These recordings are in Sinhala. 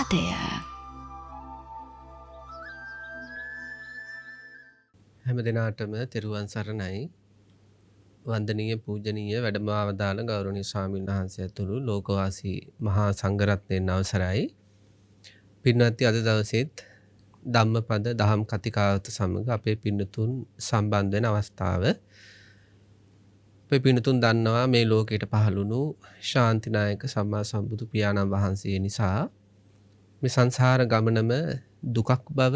පදය. හැම දිනාටම තෙරුවන් සරණයි. වන්දනීය පූජනීය වැඩම අවදාළ ගෞරවනීය ස්වාමීන් වහන්සේ ඇතුළු ලෝකවාසී මහා සංඝරත්නයන් අවසරයි. පින්වත්නි, අද දවසේත් ධම්මපද දහම් කතිකාවත සමග අපේ පින්නතුන් සම්බන්ධ වෙන අවස්ථාව. අපේ පින්නතුන් දන්නවා මේ ලෝකයට පහළුණු ශාන්තිනායක සම්මා සම්බුදු පියාණන් වහන්සේ නිසා මේ සංසාර ගමනම දුකක් බව,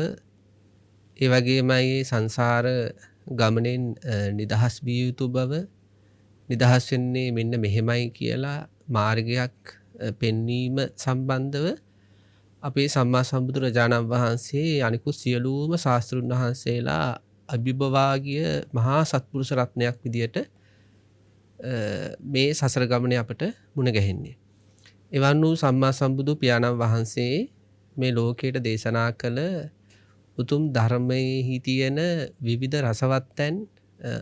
ඒ වගේමයි සංසාර ගමනෙන් නිදහස් විය යුතු බව, නිදහස් වෙන්නේ මෙන්න මෙහෙමයි කියලා මාර්ගයක් පෙන්වීම සම්බන්ධව අපේ සම්මා සම්බුදුරජාණන් වහන්සේ අනිකුත් සියලුම ශාස්ත්‍රුන් වහන්සේලා අභිභවාගිය මහා සත්පුරුෂ රත්නයක් විදියට මේ සසර ගමනේ අපට මුණ ගැහෙන්නේ. එවන් වූ සම්මා සම්බුදු පියාණන් වහන්සේ මේ ලෝකයට දේශනා කළ උතුම් ධර්මයෙහි තියෙන විවිධ රසවත් තැන්,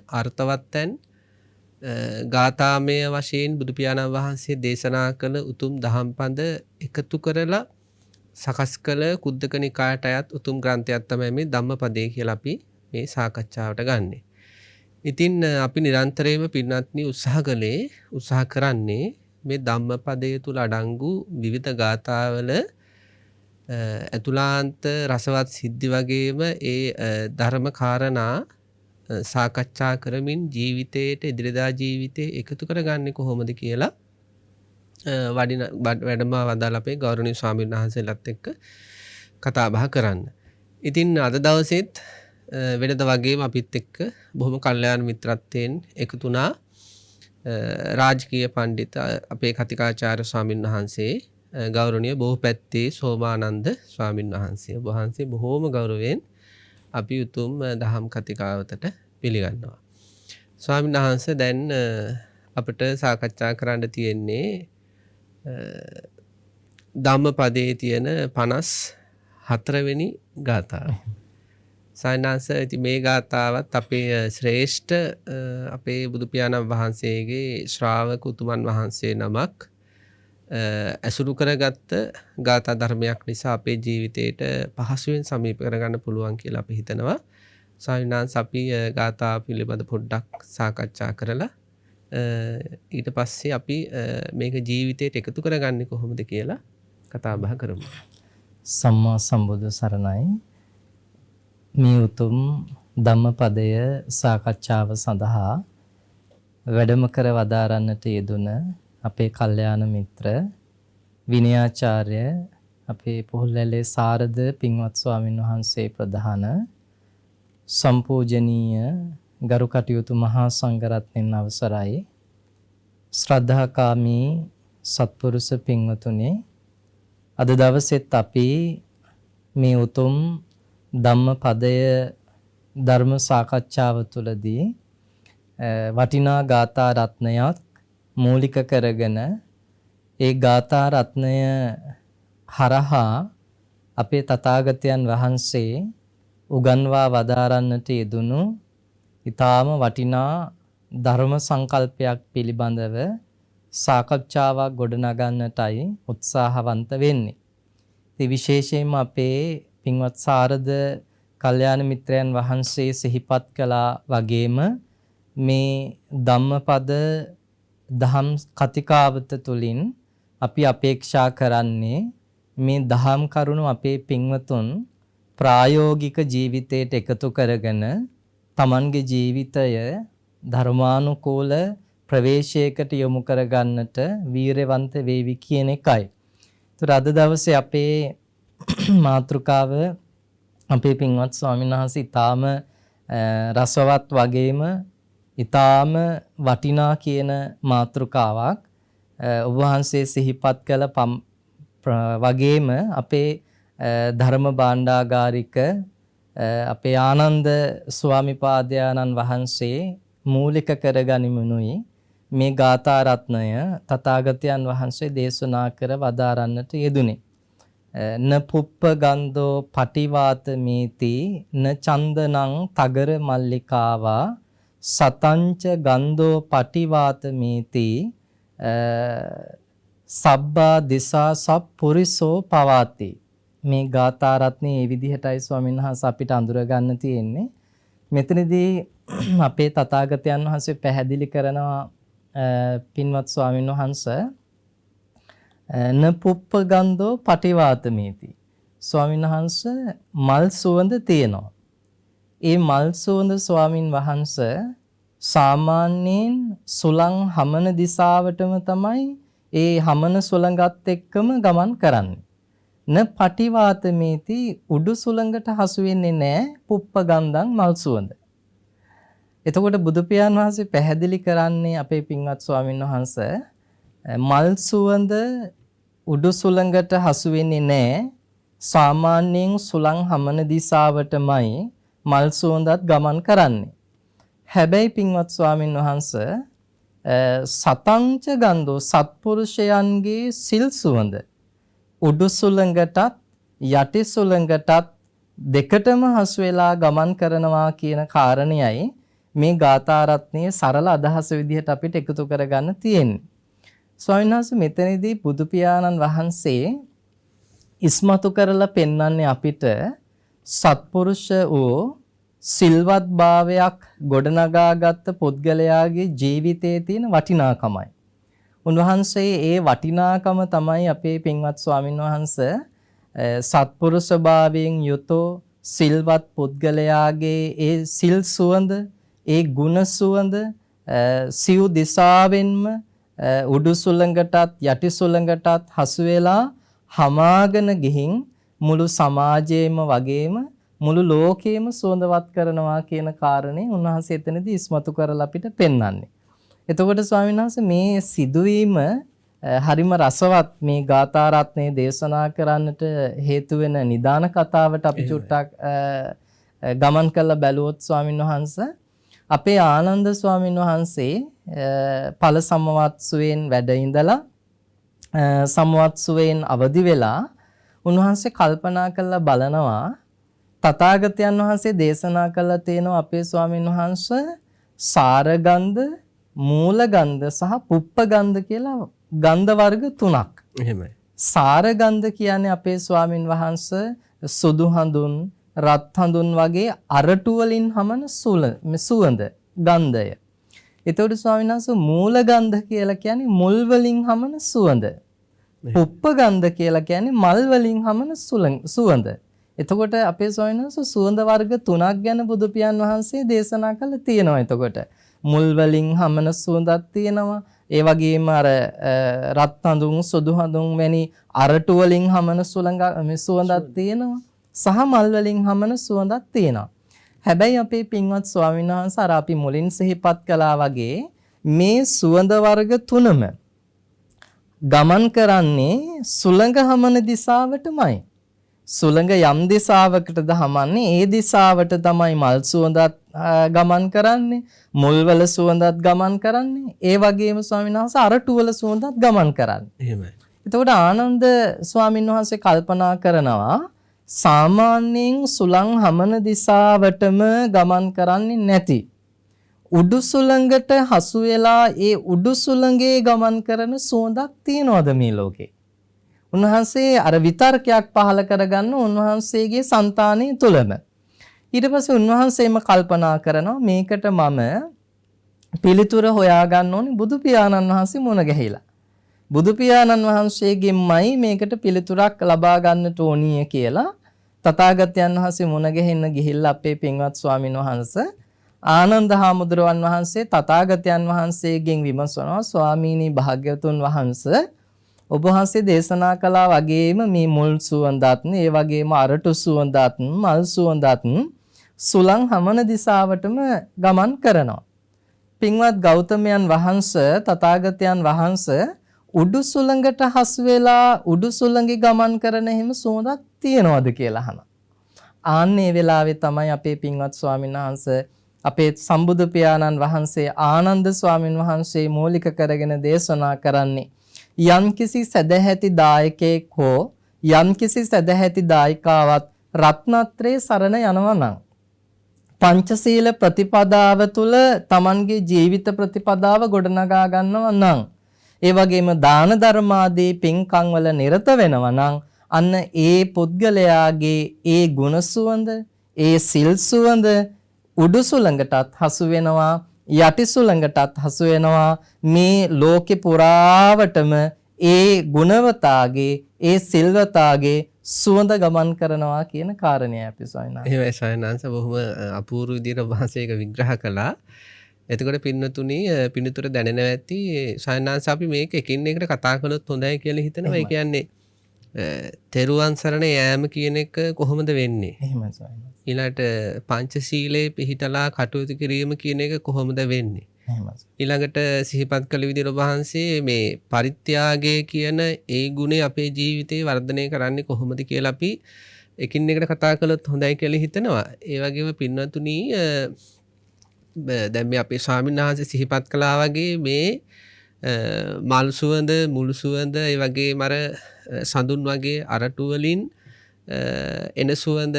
අර්ථවත් තැන්, ගාථාමය වශයෙන් බුදු පියාණන් වහන්සේ දේශනා කළ උතුම් දහම් පද එකතු කරලා සකස් කළ කුද්දක නිකායට අයත් උතුම් ග්‍රන්ථයක් තමයි මේ ධම්මපදේ කියලා අපි මේ සාකච්ඡාවට ගන්නෙ. ඉතින් අපි නිරන්තරයෙන්ම පින්වත්නි උත්සාහ කරන්නේ මේ ධම්මපදයේ තුල අඩංගු විවිධ ගාථාවල ඇතුළාන්ත රසවත් සිද්ධි වගේම ඒ ධර්ම කාරණා සාකච්ඡා කරමින් ජීවිතයට, එදිනෙදා ජීවිතේ එකතු කරගන්නේ කොහොමද කියලා වැඩම වදාළ අපේ ගෞරවනීය ස්වාමීන් වහන්සේලාත් එක්ක කතා බහ කරන්න. ඉතින් අද දවසේත් වෙනද වගේම අපිත් එක්ක බොහොම කල්යාණ මිත්‍රත්වයෙන් එකතු වුණා රාජකීය පඬිත අපේ කතිකාචාර්ය ස්වාමීන් වහන්සේ, ගෞරවනීය බෝපැත්තේ සෝමානන්ද ස්වාමීන් වහන්සේ. වහන්සේ බොහෝම ගෞරවයෙන් අපි උතුම් දහම් කතිකාවතට පිළිගන්නවා. ස්වාමීන් වහන්සේ, දැන් අපිට සාකච්ඡා කරන්න තියෙන්නේ ධම්මපදයේ තියෙන 54 වෙනි ගාථාව. සායනාංශ, ඉතින් මේ ගාථාවත් අපේ ශ්‍රේෂ්ඨ අපේ බුදු පියාණන් වහන්සේගේ ශ්‍රාවක උතුමන් වහන්සේ නමක් ඇසුරු කරගත්ත ගාථා ධර්මයක් නිසා අපේ ජීවිතයට පහසුවෙන් සමීප කරගන්න පුළුවන් කියලා අපි හිතනවා. සායනාංශ, අපි ගාථා පිළිබඳ පොඩ්ඩක් සාකච්ඡා කරලා ඊට පස්සේ අපි මේක ජීවිතයට එකතු කරගන්නේ කොහොමද කියලා කතා බහ කරමු. සම්මා සම්බුදු සරණයි. මේ උතුම් ධම්මපදය සාකච්ඡාව සඳහා වැඩම කර වදාරන්නට යෙදුන අපේ කල්යාණ මිත්‍ර විනයාචාර්ය අපේ පොහොල්ලැලේ සාරද පින්වත් ස්වාමින් වහන්සේ ප්‍රධාන සම්පූජනීය ගරු කටයුතු මහා සංඝරත්නයන් අවසරයි, ශ්‍රද්ධාකාමී සත්පුරුෂ පින්වතුනි, අද දවසෙත් අපි මේ උතුම් ධම්මපදය ධර්ම සාකච්ඡාව තුළදී වටිනා ගාථා රත්නයක් මූලික කරගෙන ඒ ගාථා රත්නය හරහා අපේ තථාගතයන් වහන්සේ උගන්වා වදාරන්නට යෙදුණු ඊටාම වටිනා ධර්ම සංකල්පයක් පිළිබඳව සාකච්ඡාවක් ගොඩනගන්නටයි උත්සාහවන්ත වෙන්නේ. ඒ විශේෂයෙන්ම අපේ පින්වත් සාරද කල්යාණ මිත්‍රයන් වහන්සේ සිහිපත් කළා වගේම මේ ධම්මපද දහම් කතිකාවත තුලින් අපි අපේක්ෂා කරන්නේ මේ දහම් කරුණු අපේ පින්වතුන් ප්‍රායෝගික ජීවිතයට එකතු කරගෙන තමන්ගේ ජීවිතය ධර්මානුකූල ප්‍රවේශයකට යොමු කරගන්නට වීරවන්ත වේවි කියන එකයි. ඒතර අද දවසේ අපේ මාතෘකාව අපේ පින්වත් ස්වාමීන් වහන්සේ ඊටාම රසවත් වගේම ඊටාම වටිනා කියන මාතෘකාවක් ඔබ වහන්සේ සිහිපත් කළ වගේම අපේ ධර්ම භාණ්ඩාගාරික අපේ ආනන්ද ස්වාමිපාදයන්න් වහන්සේ මූලික කරගනිමුනුයි මේ ගාථා රත්නය තථාගතයන් වහන්සේ දේශනා කර වදාරන්නට යෙදුනේ. න පුප්ප ගන්ධෝ පටිවාත මේති න චන්දනං තගර මල්ලිකාවා සතංච ගන්ධෝ පටිවාත මේති සබ්බා දිසා සප්පුරිසෝ පවාති. මේ ගාථා රත්නේ මේ විදිහටයි ස්වාමීන් වහන්සේ අපිට අඳුර ගන්න තියෙන්නේ. මෙතනදී අපේ තථාගතයන් වහන්සේ පැහැදිලි කරනවා පින්වත් ස්වාමීන් වහන්සේ නපුප්ප ගන්ධෝ පටිවාතමේති. ස්වාමීන් වහන්සේ මල් සුවඳ තියෙනවා. ඒ මල් සුවඳ ස්වාමින් වහන්සේ සාමාන්‍යයෙන් සුළං හමන දිශාවටම තමයි ඒ හමන සුළඟත් එක්කම ගමන් කරන්නේ. න පටිවාතමේති උඩු සුළඟට හසු වෙන්නේ නැහැ පුප්ප ගන්ධං මල් සුවඳ. එතකොට බුදු පියාණන් වහන්සේ පැහැදිලි කරන්නේ අපේ පින්වත් ස්වාමින් වහන්සේ මල් සුවඳ උඩු සුළඟට හසු වෙන්නේ නැහැ. සාමාන්‍යයෙන් සුළං හමන දිශාවටමයි මල් සුවඳත් ගමන් කරන්නේ. හැබැයි පින්වත් ස්වාමින් වහන්සේ සතංච ගන්ධෝ සත්පුරුෂයන්ගේ සිල් සුවඳ උඩු සුළඟටත් යටි සුළඟටත් දෙකටම හසු වෙලා ගමන් කරනවා කියන කාරණයයි මේ ගාථා රත්නයේ සරල අදහස විදිහට අපිට එකතු කරගන්න තියෙන්නේ. ස්වාමීන් වහන්සේ මෙතනදී බුදු පියාණන් වහන්සේ ඉස්මතු කරලා පෙන්වන්නේ අපිට සත්පුරුෂ වූ සිල්වත් භාවයක් ගොඩනගාගත් පුද්ගලයාගේ ජීවිතයේ තියෙන වටිනාකමයි. උන්වහන්සේ ඒ වටිනාකම තමයි අපේ පින්වත් ස්වාමින් වහන්සේ සත්පුරුෂ භාවයෙන් යුතෝ සිල්වත් පුද්ගලයාගේ ඒ සිල් සුවඳ, ඒ ගුණ සුවඳ සිව් දිසාවෙන්ම උඩු සුළඟටත් යටි සුළඟටත් හසු වෙලා හමාගෙන ගිහින් මුළු සමාජයේම වගේම මුළු ලෝකෙම සුවඳවත් කරනවා කියන කාරණේ උන්වහන්සේ එතනදී ඉස්මතු කරලා අපිට පෙන්වන්නේ. එතකොට ස්වාමීන් වහන්සේ මේ සිදුවීම හරිම රසවත් මේ ගාථා රත්නයේ දේශනා කරන්නට හේතු වෙන නිදාන කතාවට අපි චුට්ටක් ගමන් කරලා බැලුවොත් ස්වාමීන් වහන්සේ අපේ ආනන්ද ස්වාමීන් වහන්සේ ඵල සමවත්සුවෙන් වැඩ ඉඳලා සමවත්සුවෙන් අවදි වෙලා උන්වහන්සේ කල්පනා කරලා බලනවා තථාගතයන් වහන්සේ දේශනා කළා තියෙනවා අපේ ස්වාමීන් වහන්සේ සාරගන්ධ, මූලගන්ධ සහ පුප්පගන්ධ කියලා ගන්ධ වර්ග තුනක්. එහෙමයි. සාරගන්ධ කියන්නේ අපේ ස්වාමීන් වහන්සේ සුදු හඳුන්, රත් හඳුන් වගේ අරටු වලින් හමන සුවඳ ගන්ධය. එතකොට ස්වාමීන් වහන්සේ මූලගන්ධ කියලා කියන්නේ මුල් වලින් හමන සුවඳ. පුප්පගන්ධ කියලා කියන්නේ මල් වලින් හමන සුවඳ. එතකොට අපේ ස්වාමීන් වහන්සේ සුවඳ වර්ග තුනක් ගැන බුදු පියාණන් වහන්සේ දේශනා කළා තියෙනවා. එතකොට මුල් වලින් හමන සුවඳක් තියෙනවා. ඒ වගේම අර රත් හඳුන්, සුදු හඳුන් වැනි අරටු වලින් හමන සුවඳක් තියෙනවා. සහ මල් වලින් හමන සුවඳක් තියෙනවා. හැබැයි අපේ පින්වත් ස්වාමීන් වහන්සේ අර අපි මුලින් සිහිපත් කළා වගේ මේ සුවඳ වර්ග තුනම ගමන් කරන්නේ සුළඟ හමන දිශාවටමයි. සුළඟ යම් දිශාවකටද හමන්නේ ඒ දිශාවට තමයි මල් සුවඳත් ගමන් කරන්නේ, මුල්වල සුවඳත් ගමන් කරන්නේ, ඒ වගේම ස්වාමීන් වහන්සේ අරටුවල සුවඳත් ගමන් කරන්නේ. එහෙමයි. එතකොට ආනන්ද ස්වාමීන් වහන්සේ කල්පනා කරනවා සාමාන්‍යයෙන් සුළං හමන දිශාවටම ගමන් කරන්නේ නැති උඩු සුළඟට හසු වෙලා ඒ උඩු සුළඟේ ගමන් කරන සුවඳක් තියනවද මේ ලෝකේ? උන්වහන්සේ අර විතර්කයක් පහල කරගන්න උන්වහන්සේගේ సంతානය තුලම. ඊට පස්සේ උන්වහන්සේම කල්පනා කරනවා මේකට මම පිළිතුර හොයාගන්න ඕනේ බුදු පියාණන් වහන්සේ මුණ ගැහිලා. බුදු පියාණන් වහන්සේගෙන්මයි මේකට පිළිතුරක් ලබා ගන්නට ඕනිය කියලා තථාගතයන් වහන්සේ මුණ ගැහෙන්න ගිහිල්ලා අපේ පින්වත් ස්වාමින් වහන්සේ ආනන්ද හාමුදුරුවන් වහන්සේ තථාගතයන් වහන්සේගෙන් විමසනවා ස්වාමීනි භාග්‍යවතුන් වහන්සේ ඔබ වහන්සේ දේශනා කළා වගේම මේ මුල් සුවඳත් ඒ වගේම අරටු සුවඳත් මල් සුවඳත් සුළං හමන දිශාවටම ගමන් කරනවා. පින්වත් ගෞතමයන් වහන්සේ තථාගතයන් වහන්සේ උඩු සුළඟට හසු වෙලා උඩු සුළඟේ ගමන් කරන හැම සුවඳක් තියනවද කියලා අහනවා. ආන්නේ වෙලාවේ තමයි අපේ පින්වත් ස්වාමීන් වහන්සේ අපේ සම්බුදු පියාණන් වහන්සේ ආනන්ද ස්වාමීන් වහන්සේ මූලික කරගෙන දේශනා කරන්නේ යම්කිසි සදැහැති දායකයෙක් හෝ යම්කිසි සදැහැති දායිකාවක් රත්නත්‍රයේ සරණ යනවා නම් පංචශීල ප්‍රතිපදාව තුළ Tamanගේ ජීවිත ප්‍රතිපදාව ගොඩනගා ගන්නවා නම් ඒ වගේම දාන ධර්ම ආදී පින්කම් වල නිරත වෙනවා නම් අන්න ඒ පුද්ගලයාගේ ඒ ගුණ සුවඳ, ඒ සිල් සුවඳ උඩු සුළඟටත් හසු වෙනවා, යටි සුළඟටත් හසු වෙනවා. මේ ලෝකේ පුරාවටම ඒ ගුණවතාගේ, ඒ සිල්වතාගේ සුවඳ ගමන් කරනවා කියන කාරණය අපි සොයනවා. එහෙමයි සයන්නාංශ බොහොම අපූර්ව විදිහට වහන්සේක විග්‍රහ කළා. එතකොට පින්නතුණි පින්නතුර දැනෙනවා ඇති සයන්නාංශ අපි මේක එකින් එකට කතා කළොත් හොඳයි කියලා හිතනවා. ඒ කියන්නේ තෙරුවන් සරණ යෑම කියන එක කොහොමද වෙන්නේ? එහෙමයි සයන්නාංශ. ඊළඟට පංචශීලයේ පිහිටලා කටයුතු කිරීම කියන එක කොහොමද වෙන්නේ? එහෙමයි. ඊළඟට සිහිපත් කළ විදිහට වහන්සේ මේ පරිත්‍යාගය කියන ඒ ගුණය අපේ ජීවිතේ වර්ධනය කරන්නේ කොහොමද කියලා අපි එකින් එකට කතා කළොත් හොඳයි කියලා හිතනවා. ඒ වගේම පින්වතුනි දැන් මේ අපේ ස්වාමීන් වහන්සේ සිහිපත් කළා වගේ මේ මල් සුවඳ, මුළු සුවඳ, ඒ වගේම අර සඳුන් වගේ අරටු වලින් එන සුවඳ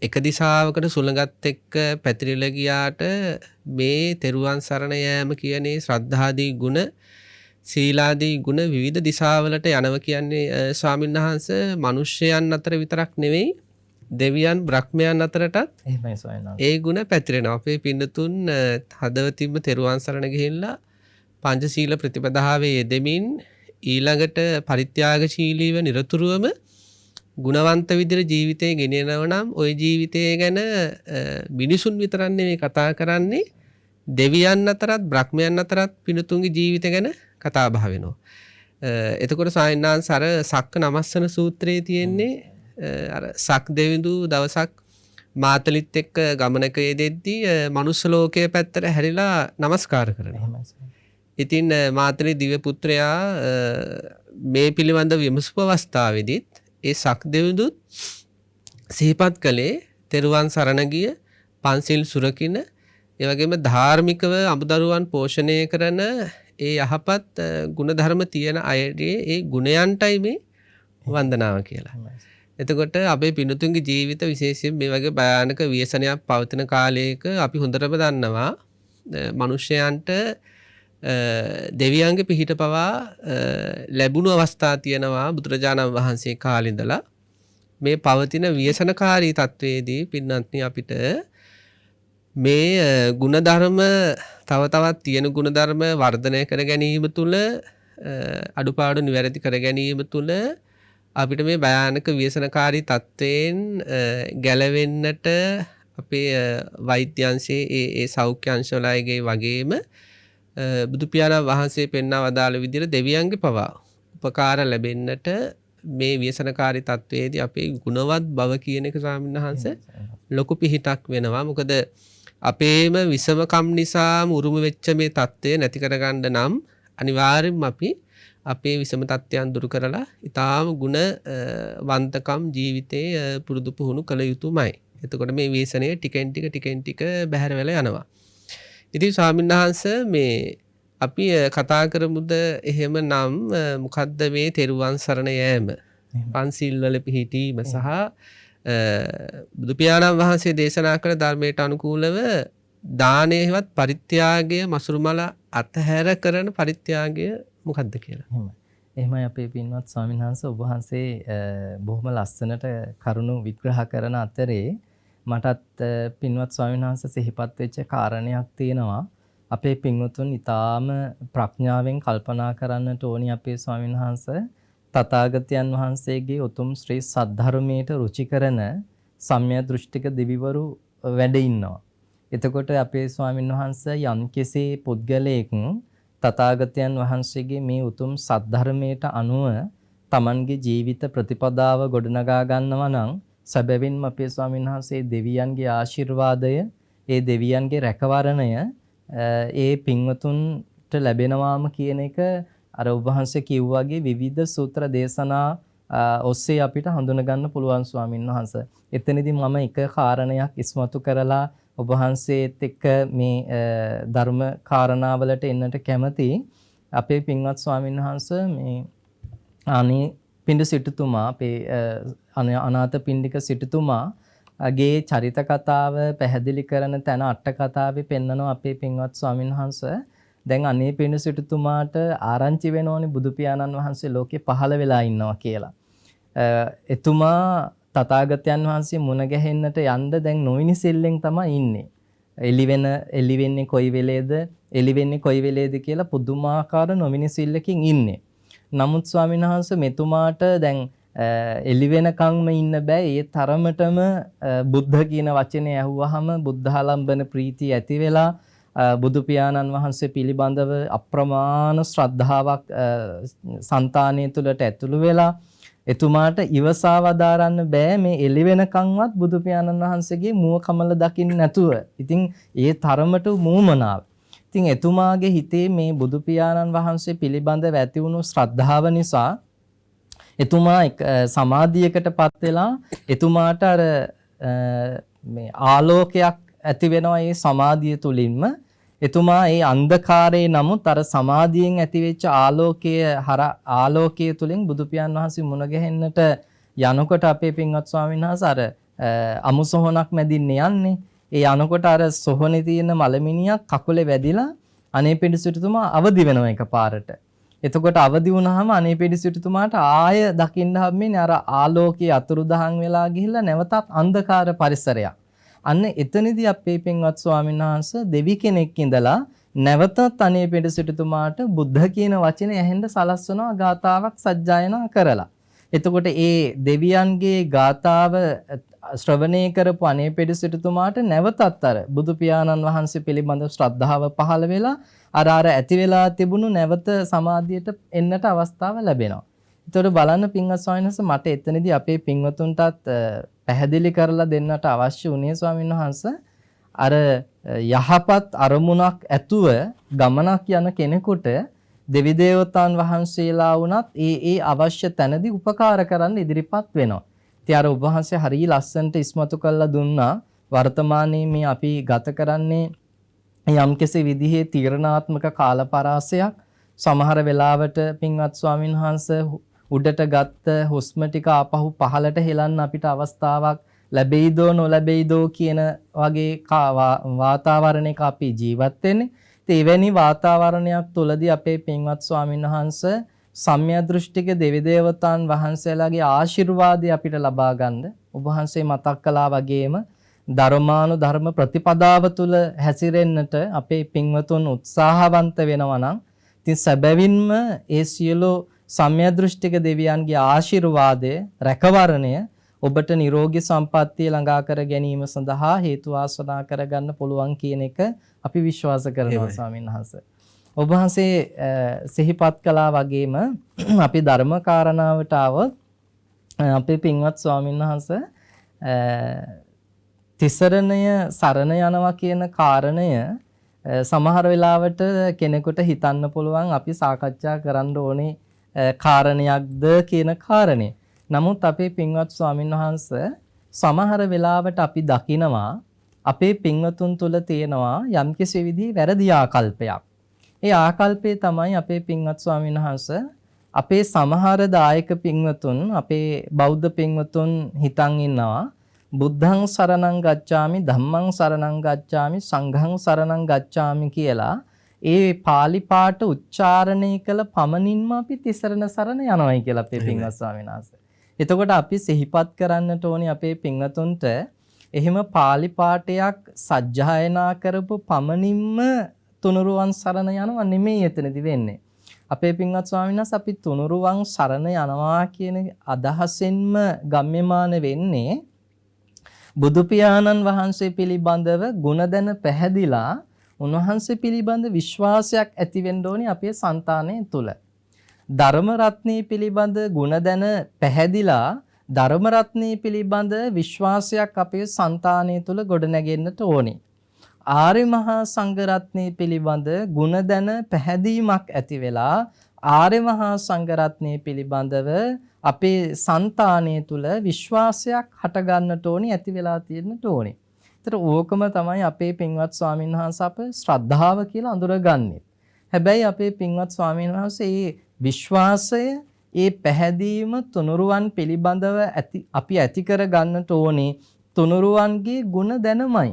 එක දිශාවකට සුළඟත් එක්ක පැතිරිලා ගියාට මේ තෙරුවන් සරණ යෑම කියන්නේ ශ්‍රද්ධාදී ගුණ, සීලාදී ගුණ විවිධ දිශාවලට යනවා කියන්නේ ස්වාමීන් වහන්සේ මිනිස්යන් අතර විතරක් නෙවෙයි දෙවියන් බ්‍රහ්මයන් අතරටත් එහෙමයි සයන්නාංශ. ඒ ගුණ පැතිරෙනවා. අපේ පින්නතුන් හදවතින්ම තෙරුවන් සරණ ගිහිල්ලා පංචශීල ප්‍රතිපදාවේ යෙදෙමින් ඊළඟට පරිත්‍යාගශීලීව නිරතුරුවම ගුණවන්ත විදිහට ජීවිතේ ගෙනියනව නම් ওই ජීවිතය ගැන මිනිසුන් විතරක් නෙවෙයි කතා කරන්නේ දෙවියන් අතරත් බ්‍රහ්මයන් අතරත් පිනතුන්ගේ ජීවිත ගැන කතා බහ වෙනවා. එතකොට සායනාංශ අර සක්ක නමස්සන සූත්‍රයේ තියෙන්නේ අර සක් දෙවිඳු දවසක් මාතලිත් එක්ක ගමනක යෙදෙද්දී මනුස්ස ලෝකයේ පැත්තට හැරිලා নমස්කාර කරනවා. ඉතින් මාතලේ දිව්‍ය පුත්‍රයා මේ පිළිබඳ විමසුව අවස්ථාවේදීත් ඒ සක් දෙවිඳුත් සිහිපත් කළේ තෙරුවන් සරණ ගිය පන්සිල් සුරකින ඒ වගේම ධාර්මිකව අමුදරුවන් පෝෂණය කරන ඒ යහපත් ගුණධර්ම තියෙන අයගේ ඒ ගුණයන්ටයි මේ වන්දනාව කියලා. එතකොට අපේ පින්තුන්ගේ ජීවිත විශේෂයෙන් මේ වගේ භයානක ව්‍යසනයක් පවතින කාලයක අපි හොඳටම දන්නවා මිනිසයන්ට දෙවියන්ගේ පිහිට පවා ලැබුණු අවස්ථා තියෙනවා බුදුරජාණන් වහන්සේ කාලේ ඉඳලා. මේ පවතින ව්‍යසනකාරී තත්වයේදී පින්නත්නි අපිට මේ ගුණධර්ම තව තවත් තියෙන ගුණධර්ම වර්ධනය කර ගැනීම තුළ අඩුපාඩු නිවැරදි කර ගැනීම තුළ අපිට මේ භයානක ව්‍යසනකාරී තත්වයෙන් ගැලවෙන්නට අපේ වෛද්‍යංශයේ ඒ සෞඛ්‍ය අංශවල අයගේ වගේම බුදු පියාණන් වහන්සේ පෙන්වා වදාළ විදිහට දෙවියන්ගේ පවා උපකාර ලැබෙන්නට මේ ව්‍යසනකාරී තත්වයේදී අපේ ගුණවත් බව කියන එක ස්වාමීන් වහන්සේ ලොකු පිහිටක් වෙනවා. මොකද අපේම විසමකම් නිසා උරුම වෙච්ච මේ தත්ත්වය නැති කරගන්න නම් අනිවාර්යෙන්ම අපි අපේ විසම තත්ත්වයන් දුරු කරලා ඊටාම ගුණ වන්තකම් ජීවිතේ පුරුදු පුහුණු කළ යුතුමයි. එතකොට මේ ව්‍යසනය ටිකෙන් ටික බැහැර වෙලා යනවා. ඉතින් ස්වාමීන් වහන්සේ මේ අපි කතා කරමුද එහෙම නම් මොකද්ද මේ තෙරුවන් සරණ යෑම, පන්සිල් වල පිහිටීම සහ බුදු පියාණන් වහන්සේ දේශනා කළ ධර්මයට අනුකූලව දානයේවත් පරිත්‍යාගය මසුරුමල අතහැර කරන පරිත්‍යාගය මොකද්ද කියලා. එහෙමයි අපේ පින්වත් ස්වාමීන් වහන්සේ ඔබ වහන්සේ බොහොම ලස්සනට කරුණු විග්‍රහ කරන අතරේ මටත් පින්වත් ස්වාමීන් වහන්සේ සිහිපත් වෙච්ච කාරණයක් තියෙනවා. අපේ පින්වතුන් ඊටාම ප්‍රඥාවෙන් කල්පනා කරන්නට ඕනි අපේ ස්වාමීන් වහන්සේ තථාගතයන් වහන්සේගේ උතුම් ශ්‍රී සද්ධර්මයට රුචි කරන සම්‍යක් දෘෂ්ටික දෙවිවරු වැඩ ඉන්නවා. එතකොට අපේ ස්වාමීන් වහන්සේ යම්කිසි පුද්ගලයෙක් තථාගතයන් වහන්සේගේ මේ උතුම් සද්ධර්මයට අනුව Tamanගේ ජීවිත ප්‍රතිපදාව ගොඩනගා ගන්නවා නම් සැබවින්ම අපේ ස්වාමීන් වහන්සේ දෙවියන්ගේ ආශිර්වාදය, ඒ දෙවියන්ගේ රැකවරණය ඒ පින්වතුන්ට ලැබෙනවාම කියන එක අර ඔබ වහන්සේ කිව්වාගේ විවිධ සූත්‍ර දේශනා ඔස්සේ අපිට හඳුන ගන්න පුළුවන් ස්වාමීන් වහන්සේ. එතනදී මම එක කාරණයක් ඉස්මතු කරලා ඔබ වහන්සේත් එක්ක මේ ධර්ම කාරණාවලට එන්නට කැමති. අපේ පින්වත් ස්වාමීන් වහන්සේ මේ අනේ පිඬු සිටුතුමා අපේ අනාථ පිණ්ඩික සිටුතුමාගේ චරිත කතාව පැහැදිලි කරන තැන අට කතාවේ පෙන්නනවා අපේ පින්වත් ස්වාමීන් වහන්සේ දැන් අනේපිඬු සිටුතුමාට ආරංචි වෙනෝනේ බුදු පියාණන් වහන්සේ ලෝකේ පහළ වෙලා ඉන්නවා කියලා. එතුමා තථාගතයන් වහන්සේ මුණ ගැහෙන්නට යන්න දැන් නොවිනි සෙල්ලෙන් තමයි ඉන්නේ. එළි වෙන්නේ කොයි වෙලේද කියලා පුදුමාකාර නොවිනි සිල්ලකින් ඉන්නේ. නමුත් ස්වාමීන් වහන්සේ මෙතුමාට දැන් එළි වෙනකන්ම ඉන්න බෑ. ඒ තරමටම බුද්ධ කියන වචනේ ඇහුවහම බුද්ධාලම්බන ප්‍රීතිය ඇති වෙලා බුදු පියාණන් වහන්සේ පිළිබඳව අප්‍රමාණ ශ්‍රද්ධාවක් సంతානය තුළට ඇතුළු වෙලා එතුමාට ඉවසා වදාරන්න බෑ මේ එළි වෙනකන්වත් බුදු පියාණන් වහන්සේගේ මුව කමල දකින්න නැතුව. ඉතින් ඒ තරමට මූමනාව. ඉතින් එතුමාගේ හිතේ මේ බුදු පියාණන් වහන්සේ පිළිබඳව ඇති වුණු ශ්‍රද්ධාව නිසා එතුමා සමාධියකටපත් වෙලා එතුමාට අර මේ ආලෝකයක් ඇති වෙනවා ඒ සමාධිය තුලින්ම. එතුමා ඒ අන්ධකාරයේ නමුත් අර සමාධියෙන් ඇතිවෙච්ච ආලෝකයේ තුලින් බුදු පියාණන් වහන්සේ මුණ ගැහෙන්නට යනකොට අපේ පින්වත් ස්වාමීන් වහන්සේ අර අමු සොහනක් මැදින් යන්නේ. ඒ යනකොට අර සොහනේ තියෙන මලමිනියක් කකුලේ වැදිලා අනේපිඬු සිටුතුමා අවදි වෙනවා එකපාරට. එතකොට අවදි වුණාම අනේපිඬු සිටුතුමාට ආය දකින්න හම්බෙන්නේ අර ආලෝකයේ අතුරුදහන් වෙලා ගිහිල්ලා නැවතත් අන්ධකාර පරිසරයක්. අන්න එතනදී අපේ පින්වත් ස්වාමීන් වහන්සේ දෙවි කෙනෙක් ඉඳලා නැවතත් අනේපිඬු සිටුතුමාට බුද්ධ කියන වචනේ ඇහෙන්න සලස්වනවා ගාතාවක් සජ්ජායනා කරලා. එතකොට ඒ දෙවියන්ගේ ගාතාව ශ්‍රවණය කරපු අනේපිඬු සිටුතුමාට නැවතත් අර බුදු පියාණන් වහන්සේ පිළිබඳ ශ්‍රද්ධාව පහළ වෙලා අර ඇති වෙලා තිබුණු නැවත සමාධියට එන්නට අවස්ථාව ලැබෙනවා. ඒතකොට බලන්න පින්වත් ස්වාමීන් වහන්සේ මට එතනදී අපේ පින්වතුන්ටත් පැහැදිලි කරලා දෙන්නට අවශ්‍ය වුණේ ස්වාමීන් වහන්සේ අර යහපත් අරමුණක් ඇතුව ගමනක් යන කෙනෙකුට දෙවි දේවතාවුන් වහන්සේලා වුණත් ඒ අවශ්‍ය තැනදී උපකාර කරන්න ඉදිරිපත් වෙනවා. ඉතින් අර ඔබ වහන්සේ හරිය ලස්සනට ඉස්මතු කරලා දුන්නා වර්තමානයේ මේ අපි ගත කරන්නේ යම්කිසි විදිහේ තීරණාත්මක කාලපරාසයක්. සමහර වෙලාවට පින්වත් ස්වාමීන් වහන්සේ උඩට ගත්ත හුස්ම ටික ආපහු පහළට හෙලන්න අපිට අවස්ථාවක් ලැබෙයිදෝ නොලැබෙයිදෝ කියන වගේ වාතාවරණයක අපි ජීවත් වෙන්නේ. ඉතින් එවැනි වාතාවරණයක් තුළදී අපේ පින්වත් ස්වාමීන් වහන්සේ සම්මිය දෘෂ්ටික දෙවි දේවතාවුන් වහන්සේලාගේ ආශිර්වාදය අපිට ලබා ගන්න ඔබ වහන්සේ මතක් කළා වගේම ධර්මානුධර්ම ප්‍රතිපදාව තුළ හැසිරෙන්නට අපේ පින්වතුන් උත්සාහවන්ත වෙනවා නම් ඉතින් සැබවින්ම ඒ සියලු සම්මිය දෘෂ්ටික දෙවියන්ගේ ආශිර්වාදය රැකවරණය ඔබට නිරෝගී සම්පන්නිය ළඟා කර ගැනීම සඳහා හේතු වාසනා කරගන්න පුළුවන් කියන එක අපි විශ්වාස කරනවා ස්වාමීන් වහන්සේ. ඔබ වහන්සේ සිහිපත් කළා වගේම අපි ධර්ම කාරණාවට આવොත් අපේ පින්වත් ස්වාමීන් වහන්සේ තිසරණය සරණ යනවා කියන කාරණය සමහර වෙලාවට කෙනෙකුට හිතන්න පුළුවන් අපි සාකච්ඡා කරන්න ඕනේ කාරණයක්ද කියන කාරණේ. නමුත් අපේ පින්වත් ස්වාමීන් වහන්සේ සමහර වෙලාවට අපි දකිනවා අපේ පින්වතුන් තුළ තියෙනවා යම්කිසි විදිහේ වැරදි ආකල්පයක්. ඒ ආකල්පය තමයි අපේ පින්වත් ස්වාමීන් වහන්සේ අපේ සමහර දායක පින්වතුන් අපේ බෞද්ධ පින්වතුන් හිතන් ඉන්නවා බුද්ධං සරණං ගච්ඡාමි ධම්මං සරණං ගච්ඡාමි සංඝං සරණං ගච්ඡාමි කියලා ඒ පාලි පාඨ උච්චාරණය කළ පමණින්ම අපි තිසරණ සරණ යනවායි කියලා අපේ පින්වත් ස්වාමීන් වහන්සේ. එතකොට අපි සිහිපත් කරන්නට ඕනේ අපේ පින්වතුන්ට එහෙම පාලි පාඨයක් සජ්ජායනා කරපු පමණින්ම තුනුරුවන් සරණ යනවා නෙමෙයි එතනදි වෙන්නේ. අපේ පින්වත් ස්වාමීන් වහන්සේ අපි තුනුරුවන් සරණ යනවා කියන අදහසෙන්ම ගම්‍යමාන වෙන්නේ බුදු පියාණන් වහන්සේ පිළිබඳව ගුණ පැහැදිලා උන්වහන්සේ පිළිබඳ විශ්වාසයක් ඇති වෙන්න ඕනේ අපේ సంతානය තුල. ධර්ම රත්නයේ පිළිබඳ ගුණ පැහැදිලා ධර්ම රත්නයේ පිළිබඳ විශ්වාසයක් අපේ సంతානය තුල ගොඩනැගෙන්නට ඕනේ. ආර්ය මහා සංඝ රත්නයේ පිළිබඳ ගුණ පැහැදීමක් ඇති වෙලා ආර්ය මහා සංඝ රත්නයේ පිළිබඳව අපේ సంతානය තුල විශ්වාසයක් හට ගන්නට ඕනේ ඇති වෙලා තියෙන්නට ඕනේ. ඒතර ඕකම තමයි අපේ පින්වත් ස්වාමීන් වහන්සේ අප ශ්‍රද්ධාව කියලා අඳුරගන්නේ. හැබැයි අපේ පින්වත් ස්වාමීන් වහන්සේ මේ විශ්වාසය ඒ පැහැදීම තුනුරුවන් පිළිබඳව අපි ඇති කර ගන්නට ඕනේ තුනුරුවන්ගේ ගුණ දැනමයි.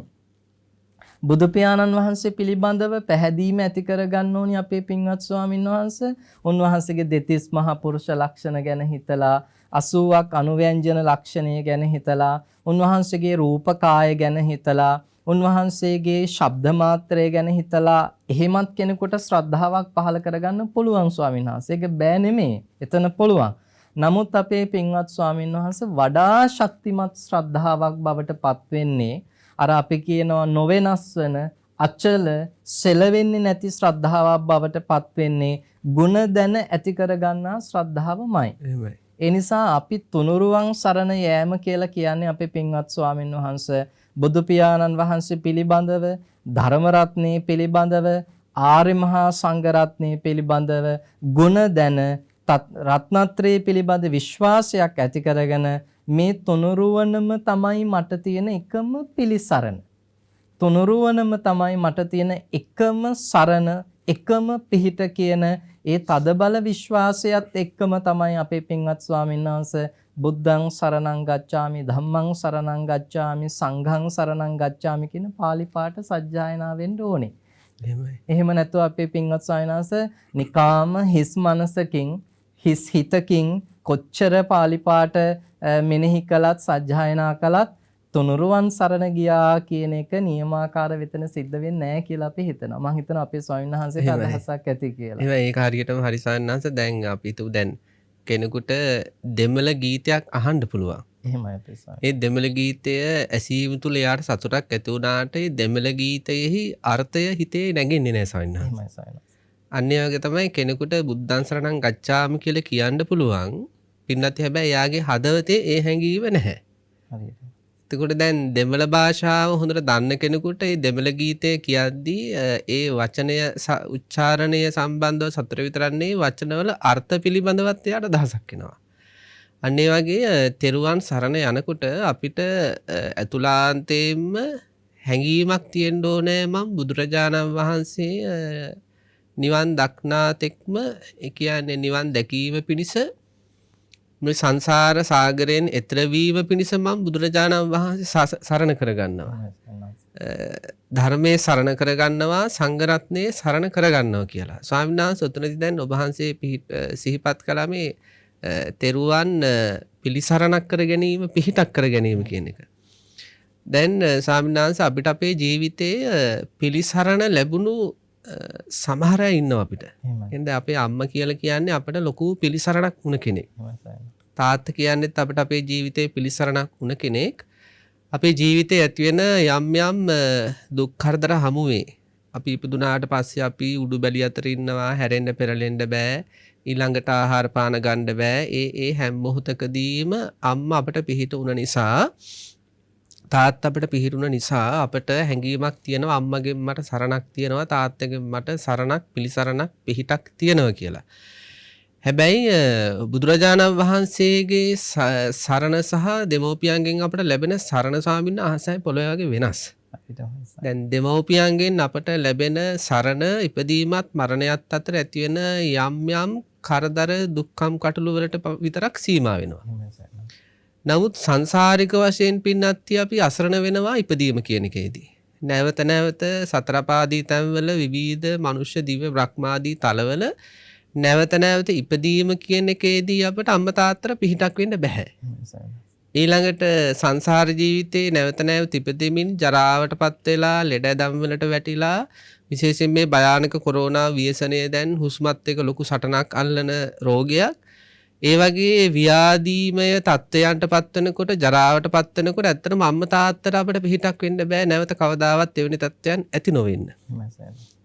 බුදු පියාණන් වහන්සේ පිළිබඳව පැහැදීම ඇති කරගන්න ඕනි අපේ පින්වත් ස්වාමින් වහන්සේ. උන්වහන්සේගේ දෙතිස් මහා පුරුෂ ලක්ෂණ ගැන හිතලා 80ක් අනුව්‍යංජන ලක්ෂණය ගැන හිතලා උන්වහන්සේගේ රූපකාය ගැන හිතලා උන්වහන්සේගේ ශබ්ද මාත්‍රය ගැන හිතලා එහෙමත් කෙනෙකුට ශ්‍රද්ධාවක් පහළ කරගන්න පුළුවන් ස්වාමීන් වහන්සේ. ඒක බෑ නෙමෙයි. එතන පුළුවන්. නමුත් අපේ පින්වත් ස්වාමීන් වහන්සේ වඩා ශක්තිමත් ශ්‍රද්ධාවක් බවට පත් වෙන්නේ අර අපි කියනවා නොවෙනස් වෙන අචල සෙලවෙන්නේ නැති ශ්‍රද්ධාවක් බවට පත් වෙන්නේ ಗುಣ දැන ඇති කරගන්නා ශ්‍රද්ධාවමයි. එහෙමයි. ඒ නිසා අපි තුනුරුවන් සරණ යෑම කියලා කියන්නේ අපේ පින්වත් ස්වාමීන් වහන්සේ බුදු පියාණන් වහන්සේ පිළිබඳව ධර්ම රත්නයේ පිළිබඳව ආර්ය මහා සංඝ රත්නයේ පිළිබඳව ගුණ දැන රත්නත්‍රයේ පිළිබඳ විශ්වාසයක් ඇති කරගෙන මේ තුනුරුවනම තමයි මට තියෙන එකම පිළිසරණ. තුනුරුවනම තමයි මට තියෙන එකම සරණ, එකම පිහිට කියන ඒ තදබල විශ්වාසයත් එක්කම තමයි අපේ පින්වත් ස්වාමීන් වහන්සේ බුද්ධං සරණං ගච්ඡාමි, ධම්මං සරණං ගච්ඡාමි, සංඝං සරණං ගච්ඡාමි කියන පාලි පාඨ සජ්ජායනා වෙන්න ඕනේ. එහෙමයි. එහෙම නැත්නම් අපේ පින්වත් ස්වාමීන් වහන්සේ නිකාම හිස් මනසකින් හිස් හිතකින් කොච්චර පාලි පාඨ මෙනෙහි කළත් සජ්ජායනා කළත් තුනුරුවන් සරණ ගියා කියන එක නියමාකාර වෙතන සිද්ධ වෙන්නේ නැහැ කියලා අපි හිතනවා. මම හිතනවා අපේ ස්වාමීන් වහන්සේට අදහසක් ඇති කියලා. එහෙමයි. ඒක හරියටම හරි සාන්නංශ. දැන් අපි හිතුව දැන් කෙනෙකුට දෙමළ ගීතයක් අහන්න පුළුවන්. එහෙමයි අපේ ස්වාමීන්. ඒ දෙමළ ගීතය ඇසීම තුළ එයාට සතුටක් ඇති වුණාට ඒ දෙමළ ගීතයෙහි අර්ථය හිතේ නැගෙන්නේ නැහැ සාන්නංශ. එහෙමයි ස්වාමීන්. අන්න ඒ වගේ තමයි කෙනෙකුට බුද්ධං සරණං ගච්ඡාමි කියලා කියන්න පුළුවන්. පින්නත් හැබැයි එයාගේ හදවතේ ඒ හැඟීම නැහැ. හරියට. එතකොට දැන් දෙමළ භාෂාව හොඳට දන්න කෙනෙකුට මේ දෙමළ ගීතය කියද්දී ඒ වචනය උච්චාරණය සම්බන්ධව සතර විතරන්නේ වචනවල අර්ථ පිළිබඳවත් එයාට අදහසක් එනවා. අන්න ඒ වගේ තෙරුවන් සරණ යනකොට අපිට ඇතුළාන්තයෙන්ම හැඟීමක් තියෙන්න ඕනේ මම බුදුරජාණන් වහන්සේ නිවන් දක්නා තෙක්ම ඒ කියන්නේ නිවන් දැකීම පිණිස මේ සංසාර සාගරයෙන් එතර වීම පිණිස මම බුදුරජාණන් වහන්සේ සරණ කරගන්නවා. ධර්මයේ සරණ කරගන්නවා, සංඝ රත්නයේ සරණ කරගන්නවා කියලා. ස්වාමීන් වහන්සේ උතනදී දැන් ඔබ වහන්සේ සිහිපත් කළා මේ තෙරුවන් පිළිසරණක් කර ගැනීම, පිහිටක් කර ගැනීම කියන එක. දැන් ස්වාමීන් වහන්සේ අපිට අපේ ජීවිතයේ පිළිසරණ ලැබුණු සමහර අය ඉන්නවා අපිට. එහෙනම් අපේ අම්මා කියලා කියන්නේ අපිට ලොකු පිළිසරණක් වුණ කෙනෙක්. තාත්තා කියන්නේත් අපිට අපේ ජීවිතේ පිළිසරණක් වුණ කෙනෙක්. අපේ ජීවිතේ ඇති වෙන යම් යම් දුක් කරදර හමුවේ අපි ඉපදුනාට පස්සේ අපි උඩු බැලිය අතර ඉන්නවා, හැරෙන්න පෙරලෙන්න බෑ, ඊළඟට ආහාර පාන ගන්න බෑ. ඒ හැම මොහොතකදීම අම්මා අපිට පිහිට වුණ නිසා, තාත්තා අපිට පිහිටුන නිසා අපිට හැඟීමක් තියෙනවා අම්මගෙන් මට සරණක් තියෙනවා, තාත්තගෙන් මට සරණක්, පිළිසරණක්, පිහිටක් තියෙනවා කියලා. හැබැයි බුදුරජාණන් වහන්සේගේ සරණ සහ දෙමෝපියන්ගෙන් අපට ලැබෙන සරණ ස්වාමීන් වහන්සේ පොළොවේ වගේ වෙනස්. දැන් දෙමෝපියන්ගෙන් අපට ලැබෙන සරණ ඉපදීමත් මරණයත් අතර ඇති වෙන යම් යම් කරදර දුක්ඛම් කටළු වලට විතරක් සීමා වෙනවා. නමුත් සංසාරික වශයෙන් පින්නත්ටි අපි අසරණ වෙනවා ඉපදීම කියන එකේදී. නැවත නැවත සතරපාදී තැන්වල විවිධ මනුෂ්‍ය දිව්‍ය බ්‍රහ්මාදී තලවල නැවත නැවත ඉපදීම කියන එකේදී අපට අම්මා තාත්තට පිහිටක් වෙන්න බෑ. ඊළඟට සංසාර ජීවිතේ නැවත නැවත ඉපදෙමින් ජරාවටපත් වෙලා ලෙඩ දම් වලට වැටිලා විශේෂයෙන් මේ භයානක කොරෝනා ව්‍යසනය දැන් හුස්මත් එක්ක ලොකු සටනක් අල්ලන රෝගයක්. ඒ වගේ ව්‍යාධීමය තත්ත්වයන්ට පත්වනකොට ජරාවට පත්වනකොට ඇත්තටම අම්මා තාත්තට අපිට පිහිටක් වෙන්න බෑ නැවත කවදාවත් එවැනි තත්ත්වයන් ඇති නොවෙන්න.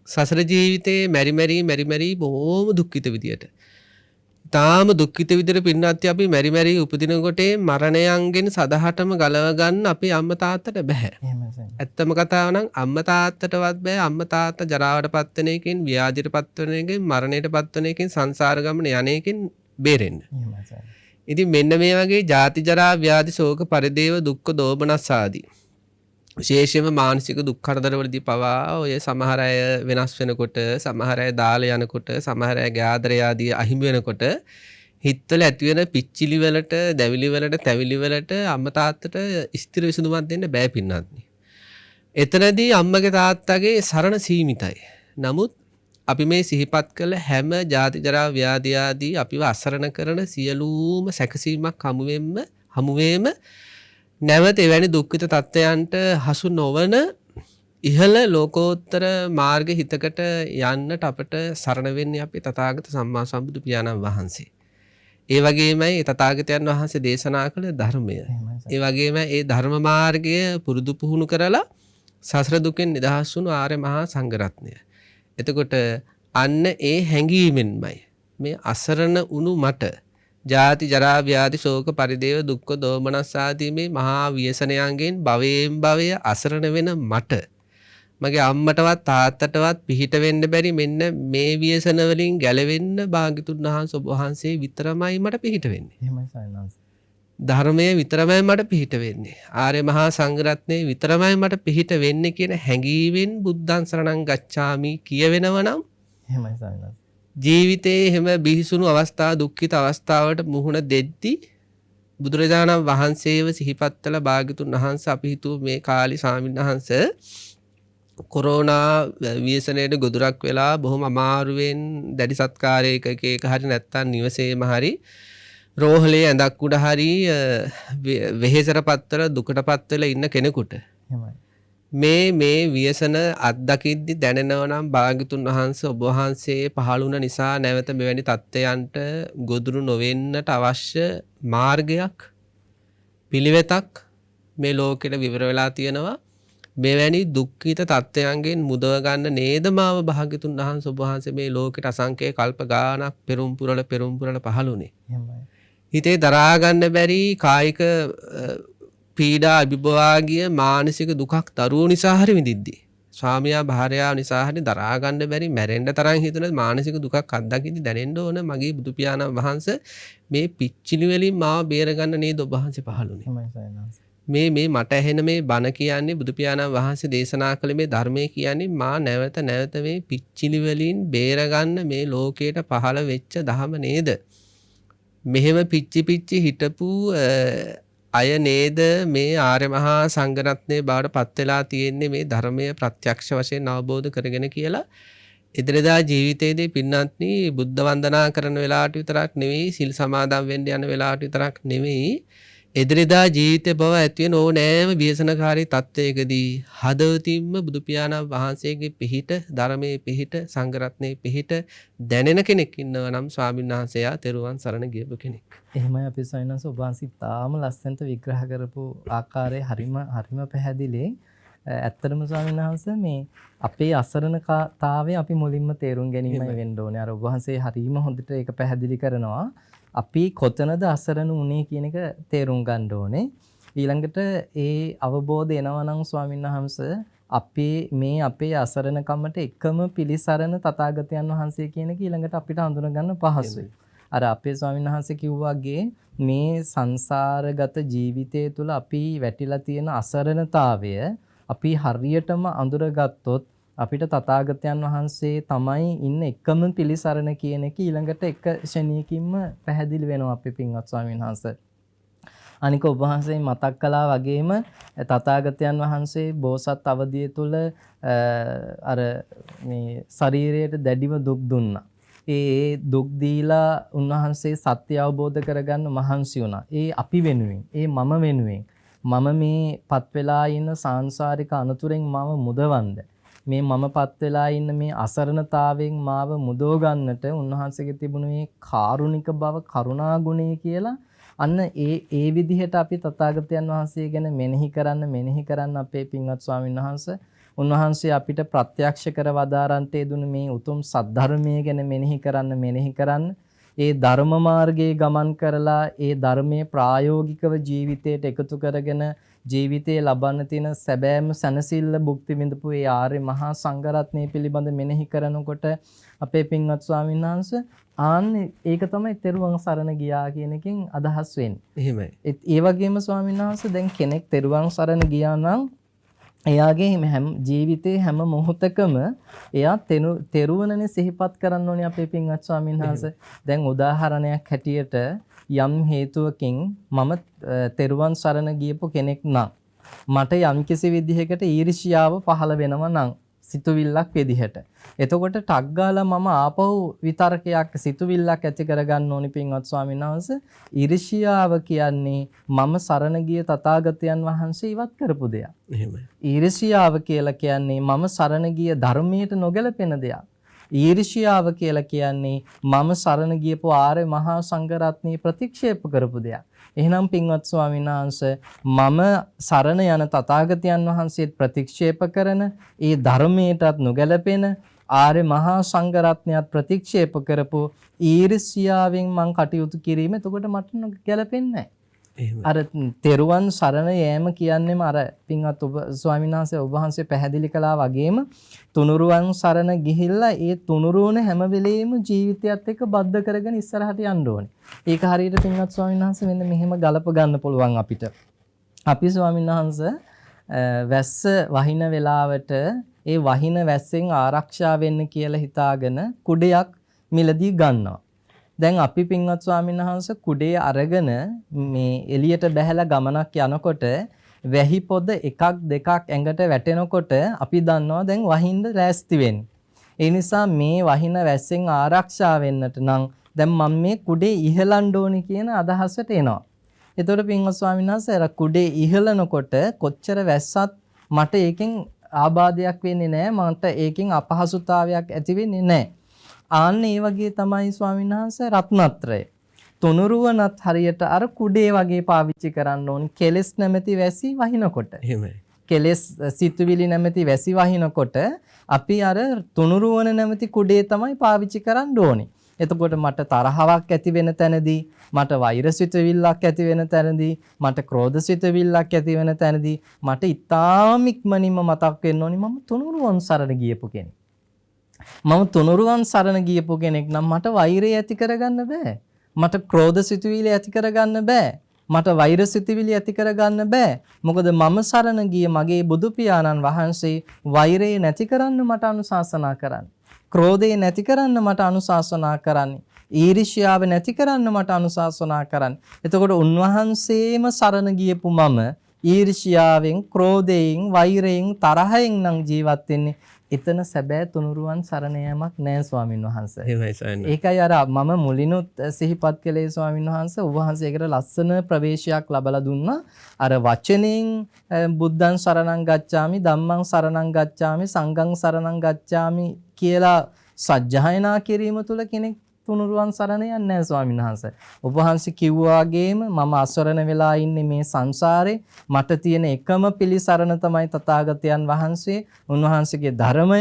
සසර ජීවිතේ මෙරි බොහොම දුක්ඛිත විදියට. තාම දුක්ඛිත විදියට පින්නත් අපි මෙරි උපදිනකොට මරණයන්ගෙන් සදහටම ගලව ගන්න අපේ අම්මා තාත්තට බෑ. ඇත්තම කතාව නම් අම්මා තාත්තටවත් බෑ. අම්මා තාත්තා ජරාවට පත්වන එකෙන්, ව්‍යාධියට පත්වන එකෙන්, මරණයට පත්වන එකෙන්, සංසාර ගමන යන එකෙන් බේරෙන්න. ඉතින් මෙන්න මේ වගේ ජාති ජරා ව්‍යාධි ශෝක පරිදේව දුක්ඛ දෝමනස් ආදී විශේෂයෙන්ම මානසික දුක් කරදරවලදී පවා ඔය සමහර අය වෙනස් වෙනකොට, සමහර අය දාලා යනකොට, සමහර අයගේ ආදරය ආදී අහිමි වෙනකොට හිතවල ඇති වෙන පිච්චිලි වලට, දැවිලි වලට, තැවිලි වලට අම්මා තාත්තට ස්ථිර විසඳුමක් දෙන්න බෑ පින්නත්. එතනදී අම්මගේ තාත්තගේ සරණ සීමිතයි. නමුත් අපි මේ සිහිපත් කළ හැම ජාති ජරා ව්‍යාධි ආදී අපිව අසරණ කරන සියලුම සැකසීමක් හමුවේම නැවත එවැනි දුක්ඛිත තත්ත්වයන්ට හසු නොවන ඉහළ ලෝකෝත්තර මාර්ග හිතකට යන්නට අපට සරණ වෙන්නේ අපේ තථාගත සම්මා සම්බුදු පියාණන් වහන්සේ. ඒ වගේමයි තථාගතයන් වහන්සේ දේශනා කළ ධර්මය. ඒ වගේම ඒ ධර්ම මාර්ගය පුරුදු පුහුණු කරලා සසර දුකෙන් නිදහස් වුණු ආර්ය මහා සංඝරත්නය. එතකොට අන්න ඒ හැඟීමෙන්මයි මේ අසරණ වුණු මට ජාති ජරා ව්‍යාධි ශෝක පරිදේව දුක්ඛ දෝමනස් ආදී මේ මහා ව්‍යසනයන්ගෙන් භවයෙන් භවය අසරණ වෙන මට මගේ අම්මටවත් තාත්තටවත් පිහිට වෙන්න බැරි මෙන්න මේ ව්‍යසන වලින් ගැලවෙන්න භාග්‍යතුන් වහන්සේ ඔබ වහන්සේ විතරමයි මට පිහිට වෙන්නේ. එහෙමයි සයන්ස්. ධර්මයේ විතරමයි මට පිහිට වෙන්නේ. ආර්ය මහා සංඝරත්නයේ විතරමයි මට පිහිට වෙන්නේ කියන හැඟීමෙන් බුද්ධං සරණං ගච්ඡාමි කියවෙනව නම් එහෙමයි සයන්ස්. ජීවිතයේ හැම බිහිසුණු අවස්ථා දුක්ඛිත අවස්ථාවට මුහුණ දෙද්දී බුදුරජාණන් වහන්සේව සිහිපත් කළ භාග්‍යතුන් වහන්සේ අපි හිතුව මේ කාලේ ස්වාමීන් වහන්සේ කොරෝනා ව්‍යසනයේ ගොදුරක් වෙලා බොහොම අමාරුවෙන් දැඩි සත්කාරයක එක හරි නැත්තම් නිවසේම හරි රෝහලේ ඇඳක් උඩ හරි වෙහෙසටපත් වෙලා දුකටපත් වෙලා ඉන්න කෙනෙකුට මේ ව්‍යසන අත්දකිද්දි දැනෙනව නම් භාග්‍යතුන් වහන්සේ ඔබ වහන්සේ පහළුණ නිසා නැවත මෙවැනි තත්ත්වයන්ට ගොදුරු නොවෙන්නට අවශ්‍ය මාර්ගයක් පිළිවෙතක් මේ ලෝකෙට විවර වෙලා තියෙනවා. මෙවැනි දුක්ඛිත තත්ත්වයන්ගෙන් මුදව ගන්න නේද මාව භාග්‍යතුන් වහන්සේ ඔබ වහන්සේ මේ ලෝකෙට අසංකේ කල්ප ගානක් පෙරම් පුරල පහළුනේ. හිතේ දරා ගන්න බැරි කායික පීඩා අභිභවාගිය මානසික දුකක් දරුවෝ නිසා හරි විඳිද්දී ස්වාමියා භාර්යාව නිසා හරි දරා ගන්න බැරි මැරෙන්න තරම් හිතන මානසික දුකක් අත්දකිද්දි දැනෙන්න ඕන මගේ බුදු පියාණන් වහන්සේ මේ පිච්චිලි වලින් මාව බේර ගන්න නේද ඔබ වහන්සේ පහළුනේ. මේ මට ඇහෙන මේ බණ කියන්නේ බුදු පියාණන් වහන්සේ දේශනා කළ මේ ධර්මයේ කියන්නේ මා නැවත මේ පිච්චිලි වලින් බේර ගන්න මේ ලෝකයට පහළ වෙච්ච ධම නේද. මෙහෙම පිච්චි හිටපු අය නේද මේ ආර්ය මහා සංඝරත්නයේ බවට පත් වෙලා තියෙන්නේ මේ ධර්මයේ ප්‍රත්‍යක්ෂ වශයෙන් අවබෝධ කරගෙන කියලා එදිනෙදා ජීවිතයේදී පින්වත්නි බුද්ධ වන්දනා කරන වෙලාවට විතරක් නෙවෙයි සිල් සමාදන් වෙන්න යන වෙලාවට විතරක් නෙවෙයි එදිනෙදා ජීවිතේ බව ඇති වෙන ඕනෑම ව්‍යසනකාරී තත්වයකදී හදවතින්ම බුදු පියාණන් වහන්සේගේ පිහිට ධර්මයේ පිහිට සංඝරත්නයේ පිහිට දැනෙන කෙනෙක් ඉන්නවා නම් ස්වාමීන් වහන්සේයා තෙරුවන් සරණ ගියපු කෙනෙක්. එහෙමයි අපි සයන්ස් ඔබ වහන්සේ තාම ලස්සනට විග්‍රහ කරපු ආකාරය හරිම පැහැදිලි. ඇත්තටම ස්වාමීන් වහන්සේ මේ අපේ අසරණතාවය අපි මුලින්ම තේරුම් ගැනීමයි වෙන්න ඕනේ. අර ඔබ වහන්සේ හරිම හොඳට ඒක පැහැදිලි කරනවා. අපි කොතනද අසරණ වුණේ කියන එක තේරුම් ගන්න ඕනේ. ඊළඟට ඒ අවබෝධය එනවා නම් ස්වාමීන් වහන්සේ අපේ අසරණකමට එකම පිළිසරණ තථාගතයන් වහන්සේ කියන එක ඊළඟට අපිට හඳුන ගන්න පහසුයි. අර අපේ ස්වාමීන් වහන්සේ කිව්වාගේ මේ සංසාරගත ජීවිතය තුළ අපි වැටිලා තියෙන අසරණතාවය අපි හරියටම අඳුරගත්තොත් අපිට තථාගතයන් වහන්සේ තමයි ඉන්න එකම පිළිසරණ කියන එක ඊළඟට එක ශනියකින්ම පැහැදිලි වෙනවා අපේ පින්වත් ස්වාමීන් වහන්සේ. අනික ඔබ වහන්සේ මතක් කළා වගේම තථාගතයන් වහන්සේ බෝසත් අවධිය තුළ අර මේ ශරීරයට දැඩිව දුක් දුන්නා. ඒ දුක් දීලා උන්වහන්සේ සත්‍ය අවබෝධ කරගන්න මහන්සි වුණා. ඒ අපි වෙනුවෙන්, ඒ මම වෙනුවෙන් මම මේ පත් වෙලා ඉන්න සාංශාරික අනතුරෙන් මාව මුදවන්න මේ මම පත් වෙලා ඉන්න මේ අසරණතාවයෙන් මාව මුදව ගන්නට උන්වහන්සේගේ තිබුණු මේ කාරුණික බව කරුණා ගුණය කියලා අන්න ඒ විදිහට අපි තථාගතයන් වහන්සේ ගැන මෙනෙහි කරන්න අපේ පින්වත් ස්වාමීන් වහන්සේ උන්වහන්සේ අපිට ප්‍රත්‍යක්ෂ කර වදාරන්ට යෙදුණු මේ උතුම් සද්ධර්මයේ ගැන මෙනෙහි කරන්න ඒ ධර්ම මාර්ගයේ ගමන් කරලා ඒ ධර්මයේ ප්‍රායෝගිකව ජීවිතයට එකතු කරගෙන ජීවිතයේ ලබන්න තියෙන සැබෑම සැනසෙල්ල භුක්ති විඳපු ඒ ආර්ය මහා සංඝරත්නය පිළිබඳ මෙනෙහි කරනකොට අපේ පින්වත් ස්වාමීන් වහන්සේ ඒක තමයි තෙරුවන් සරණ ගියා කියන එකෙන් අදහස් වෙන්නේ. එහෙමයි. ඒ වගේම ස්වාමීන් වහන්සේ දැන් කෙනෙක් තෙරුවන් සරණ ගියා නම් එයාගේ ජීවිතේ හැම මොහොතකම එයා තෙරුවනනේ සිහිපත් කරන්න ඕනේ අපේ පින්වත් ස්වාමීන් වහන්සේ. දැන් උදාහරණයක් හැටියට යම් හේතුවකින් මම තෙරුවන් සරණ ගියපු කෙනෙක් නම් මට යම්කිසි විදිහකට ඊර්ෂ්‍යාව පහළ වෙනවා නම් සිතුවිල්ලක් විදිහට. එතකොට ටක් ගාලා මම ආපහු විතර්කයක් සිතුවිල්ලක් ඇති කරගන්න ඕනි පින්වත් ස්වාමීන් වහන්සේ. ඊර්ෂ්‍යාව කියන්නේ මම සරණ ගිය තථාගතයන් වහන්සේ ඉවත් කරපු දෙයක්. එහෙමයි. ඊර්ෂ්‍යාව කියලා කියන්නේ මම සරණ ගිය ධර්මයට නොගැලපෙන දෙයක්. ඊර්ෂ්‍යාව කියලා කියන්නේ මම සරණ ගියපු ආර්ය මහා සංඝරත්නය ප්‍රතික්ෂේප කරපු දෙයක්. එහෙනම් පින්වත් ස්වාමීන් වහන්සේ මම සරණ යන තථාගතයන් වහන්සේත් ප්‍රතික්ෂේප කරන ඒ ධර්මයටත් නොගැලපෙන ආර්ය මහා සංඝරත්නයත් ප්‍රතික්ෂේප කරපු ඊර්ෂ්‍යාවෙන් මං කටයුතු කිරීම එතකොට මට ගැලපෙන්නේ නැහැ. අර තෙරුවන් සරණ යෑම කියන්නේම අර පින්වත් ඔබ ස්වාමීන් වහන්සේ ඔබ වහන්සේ පැහැදිලි කළා වගේම තුනුරුවන් සරණ ගිහිල්ලා ඒ තුනුරුවන හැම වෙලෙම ජීවිතයත් එක්ක බද්ධ කරගෙන ඉස්සරහට යන්න ඕනේ. ඒක හරියට පින්වත් ස්වාමීන් වහන්සේ මෙන්න මෙහෙම ගලප ගන්න පුළුවන් අපිට. අපි ස්වාමීන් වහන්සේ වැස්ස වහින වෙලාවට ඒ වහින වැස්සෙන් ආරක්ෂා වෙන්න කියලා හිතාගෙන කුඩයක් මිලදී ගන්නවා. දැන් අපි පින්වත් ස්වාමීන් වහන්සේ කුඩේ අරගෙන මේ එළියට බැහැලා ගමනක් යනකොට වැහි පොද එකක් දෙකක් ඇඟට වැටෙනකොට අපි දන්නවා දැන් වහින්න ලෑස්ති වෙන්න. ඒ නිසා මේ වහින වැස්සෙන් ආරක්ෂා වෙන්නට නම් දැන් මම මේ කුඩේ ඉහළන්න ඕනි කියන අදහසට එනවා. එතකොට පින්වත් ස්වාමීන් වහන්සේ අර කුඩේ ඉහළනකොට කොච්චර වැස්සත් මට ඒකෙන් ආබාධයක් වෙන්නේ නැහැ. මට ඒකෙන් අපහසුතාවයක් ඇති වෙන්නේ නැහැ. ආන්න ඒ වගේ තමයි ස්වාමීන් වහන්සේ රත්නත්‍රය. තුනුරුවනත් හරියට අර කුඩේ වගේ පාවිච්චි කරන්න ඕනි. කෙලස් නැමැති වැසි වහිනකොට. එහෙමයි. කෙලස් සිතුවිලි නැමැති වැසි වහිනකොට අපි අර තුනුරුවන නැමැති කුඩේ තමයි පාවිච්චි කරන්න ඕනි. එතකොට මට තරහවක් ඇති වෙන තැනදී, මට වෛර සිතුවිල්ලක් ඇති වෙන තැනදී, මට ක්‍රෝධ සිතුවිල්ලක් ඇති වෙන තැනදී මට ඊටාම ඉක්මනින්ම මතක් වෙන්න ඕනි මම තුනුරුවන් සරණ ගියපු කෙනෙක්. මම තුනුරුවන් සරණ ගියපු කෙනෙක් නම් මට වෛරය ඇති කරගන්න බෑ. මට ක්‍රෝධ සිතුවිලි ඇති කරගන්න බෑ. මට වෛර සිතුවිලි ඇති කරගන්න බෑ. මොකද මම සරණ ගිය මගේ බුදු පියාණන් වහන්සේ වෛරය නැති කරන්න මට අනුශාසනා කරන්නේ. ක්‍රෝධය නැති කරන්න මට අනුශාසනා කරන්නේ. ඊර්ෂ්‍යාව නැති කරන්න මට අනුශාසනා කරන්නේ. එතකොට උන්වහන්සේම සරණ ගියපු මම ඊර්ෂ්‍යාවෙන්, ක්‍රෝධයෙන්, වෛරයෙන්, තරහෙන් නම් ජීවත් වෙන්නේ. එතන සැබෑ තුනුරුවන් සරණ යාමක් නෑ ස්වාමින් වහන්සේ. එහෙමයි සයන්නා. ඒකයි අර මම මුලිනුත් සිහිපත් කළේ ස්වාමින් වහන්සේ ඔබ වහන්සේකට ලස්සන ප්‍රවේශයක් ලබලා දුන්නා. අර වචනෙන් බුද්ධං සරණං ගච්ඡාමි, ධම්මං සරණං ගච්ඡාමි, සංඝං සරණං ගච්ඡාමි කියලා සජ්ජායනා කිරීම තුළ කෙනෙක් තුනුරුවන් සරණ යන්නේ නැහැ ස්වාමීන් වහන්සේ. ඔබ වහන්සේ කිව්වාගේම මම අසරණ වෙලා ඉන්නේ මේ සංසාරේ. මට තියෙන එකම පිළිසරණ තමයි තථාගතයන් වහන්සේ, උන්වහන්සේගේ ධර්මය,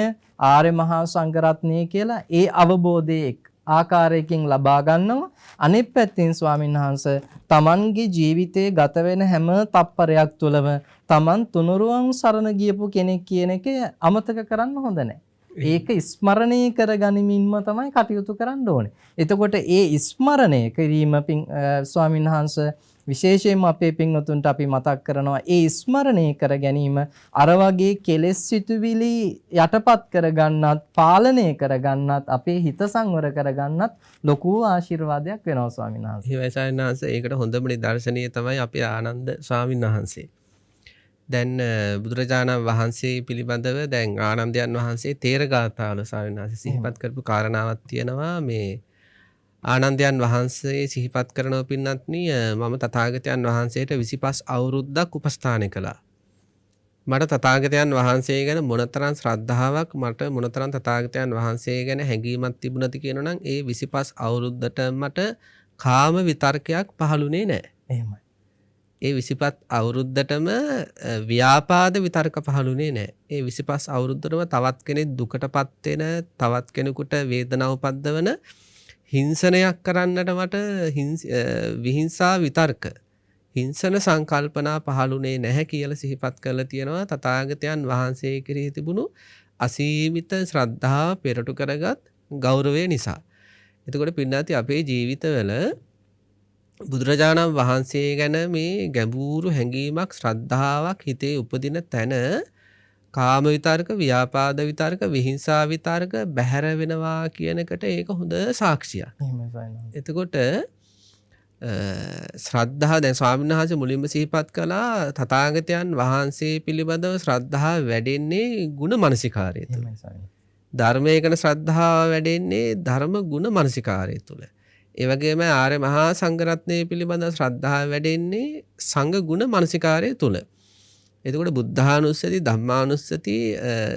ආර්ය මහා සංඝරත්නය කියලා ඒ අවබෝධයේ ආකාරයකින් ලබා ගන්නවා. අනිත් පැත්තෙන් ස්වාමීන් වහන්සේ තමන්ගේ ජීවිතයේ ගත වෙන හැම තප්පරයක් තුළම තමන් තුනුරුවන් සරණ ගියපු කෙනෙක් කියන එක අමතක කරන්න හොඳ නැහැ. ඒක ස්මරණය කරගනිමින්ම තමයි කටයුතු කරන්න ඕනේ. එතකොට ඒ ස්මරණය කිරීම ස්වාමීන් වහන්සේ විශේෂයෙන්ම අපේ පින්වතුන්ට අපි මතක් කරනවා ඒ ස්මරණය කර ගැනීම අර වගේ කෙලෙස් සිතුවිලි යටපත් කරගන්නත්, පාලනය කරගන්නත්, අපේ හිත සංවර කරගන්නත් ලොකු ආශිර්වාදයක් වෙනවා ස්වාමීන් වහන්සේ. එහෙමයි සයන්නාංශ. ඒකට හොඳම නිදර්ශනීය තමයි අපේ ආනන්ද ස්වාමීන් වහන්සේ. දැන් බුදුරජාණන් වහන්සේ පිළිබඳව දැන් ආනන්දයන් වහන්සේ තේරගාථාවල ස්වාමීන් වහන්සේ සිහිපත් කරපු කාරණාවක් තියෙනවා. මේ ආනන්දයන් වහන්සේ සිහිපත් කරනව පින්නත්නි මම තථාගතයන් වහන්සේට 25 අවුරුද්දක් උපස්ථාන කළා. මට තථාගතයන් වහන්සේ ගැන මොනතරම් ශ්‍රද්ධාවක්, මට මොනතරම් තථාගතයන් වහන්සේ ගැන හැඟීමක් තිබුණද කියනනම් ඒ 25 අවුරුද්දට මට කාම විතර්කයක් පහළුනේ නැහැ. එහෙමයි. ඒ 25 අවුරුද්දටම ව්‍යාපාද විතර්ක පහළුනේ නැහැ. ඒ 25 අවුරුද්දටම තවත් කෙනෙක් දුකටපත් වෙන, තවත් කෙනෙකුට වේදනාව උපද්දවන හිංසනයක් කරන්නට මට විහිංසා විතර්ක, හිංසන සංකල්පනා පහළුනේ නැහැ කියලා සිහිපත් කරලා තියෙනවා. තථාගතයන් වහන්සේ කෙරෙහි තිබුණු අසීමිත ශ්‍රද්ධාව පෙරටු කරගත් ගෞරවය නිසා. එතකොට පින්නාති අපේ ජීවිතවල බුදුරජාණන් වහන්සේ ගැන මේ ගැඹුරු හැඟීමක්, ශ්‍රද්ධාවක් හිතේ උපදින තැන කාම විතර්ක, ව්‍යාපාද විතර්ක, විහිංසා විතර්ක බැහැර වෙනවා කියන එකට ඒක හොඳ සාක්ෂියක්. එතකොට ශ්‍රද්ධාව දැන් ස්වාමීන් වහන්සේ මුලින්ම සිහිපත් කළා තථාගතයන් වහන්සේ පිළිබඳව ශ්‍රද්ධාව වැඩෙන්නේ ගුණ මනසිකාරය තුළ. එහෙමයි ස්වාමීනි. ධර්මයේ කරන ශ්‍රද්ධාව වැඩෙන්නේ ධර්ම ගුණ මනසිකාරය තුළ. ඒ වගේම ආර්ය මහා සංඝරත්නය පිළිබඳව ශ්‍රද්ධාව වැඩෙන්නේ සංඝ ගුණ මනසිකාරය තුළ. එතකොට බුද්ධානුස්සති ධම්මානුස්සති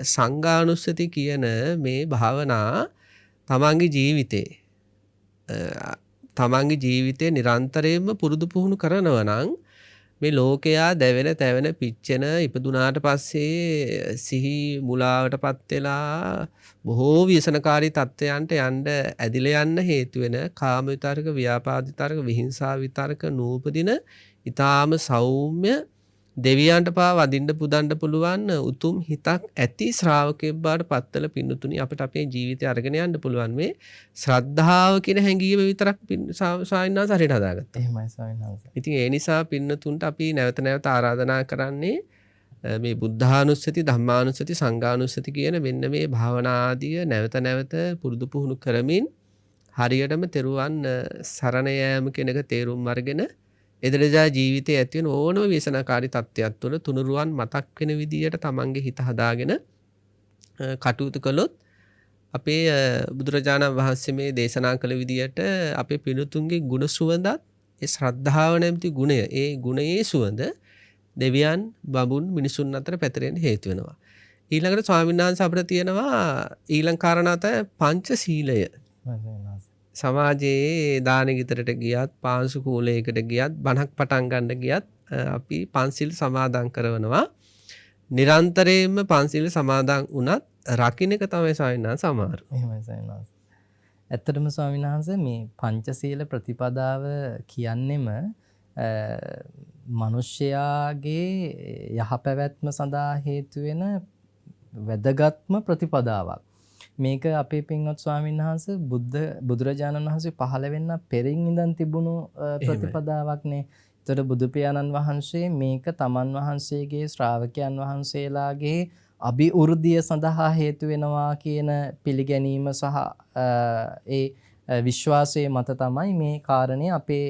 සංඝානුස්සති කියන මේ භාවනා තමන්ගේ ජීවිතේ නිරන්තරයෙන්ම පුරුදු පුහුණු කරනවා නම් මේ ලෝකයා දැවෙන තැවෙන පිච්චෙන ඉපදුනාට පස්සේ සිහි මුලාවටපත් වෙලා බොහෝ ව්‍යසනකාරී තත්ත්වයන්ට යන්න ඇදිලා යන්න හේතු වෙන කාම විතරක ව්‍යාපාද විතරක විහිංසා විතරක නූපදින ඊටාම සෞම්‍ය දෙවියන්ට පා වදින්න පුදන්න පුළුවන් උතුම් හිතක් ඇති ශ්‍රාවකයෙක් බවට පත්වල පින්නතුනි අපිට අපේ ජීවිතය අරගෙන යන්න පුළුවන් මේ ශ්‍රද්ධාව කියන හැඟීම විතරක් සායනාස හරියට හදාගත්තා. එහෙමයි ස්වාමීන් වහන්සේ. ඉතින් ඒ නිසා පින්නතුන්ට අපි නැවත නැවත ආරාධනා කරන්නේ මේ බුද්ධානුස්සති ධම්මානුස්සති සංඝානුස්සති කියන මෙන්න මේ භාවනා ආදිය නැවත නැවත පුරුදු පුහුණු කරමින් හරියටම තෙරුවන් සරණ යාම කියන එක තේරුම් අරගෙන එදිනෙදා ජීවිතයේ ඇති වෙන ඕනම ව්‍යසනකාරී තත්ත්වයක් තුළ තුනුරුවන් මතක් වෙන විදියට තමන්ගේ හිත හදාගෙන කටයුතු කළොත් අපේ බුදුරජාණන් වහන්සේ මේ දේශනා කළ විදියට අපේ පිළිතුන්ගේ ගුණ සුවඳත් ඒ ශ්‍රද්ධාව නැමැති ගුණය ඒ ගුණයේ සුවඳ දෙවියන් බඹුන් මිනිසුන් අතර පැතිරෙන්න හේතු වෙනවා. ඊළඟට ස්වාමීන් වහන්සේ අපිට තියෙනවා ඊළඟ කාරණා තමයි පංචශීලය. සමාජයේ දාන ගිතරට ගියත් පාංශු කූලයකට ගියත් බණක් පටන් ගන්න ගියත් අපි පන්සිල් සමාදන් කරනවා. නිරන්තරයෙන්ම පන්සිල් සමාදන් වුණත් රකින්න එක තමයි ස්වාමීන් වහන්සේ අමාරු. එහෙමයි ස්වාමීන් වහන්සේ. ඇත්තටම ස්වාමීන් වහන්සේ මේ පංචශීල ප්‍රතිපදාව කියන්නෙම මිනිස්යාගේ යහපැවැත්ම සඳහා හේතු වෙන වැදගත්ම ප්‍රතිපදාවක්. මේක අපේ පින්වත් ස්වාමීන් වහන්සේ බුදුරජාණන් වහන්සේ පහළ වෙන්න පෙරින් ඉඳන් තිබුණු ප්‍රතිපදාවක්නේ. ඒතර බුදු පියාණන් වහන්සේ මේක තමන් වහන්සේගේ ශ්‍රාවකයන් වහන්සේලාගේ අභිවෘද්ධිය සඳහා හේතු වෙනවා කියන පිළිගැනීම සහ ඒ විශ්වාසයේ මත තමයි මේ කාරණේ අපේ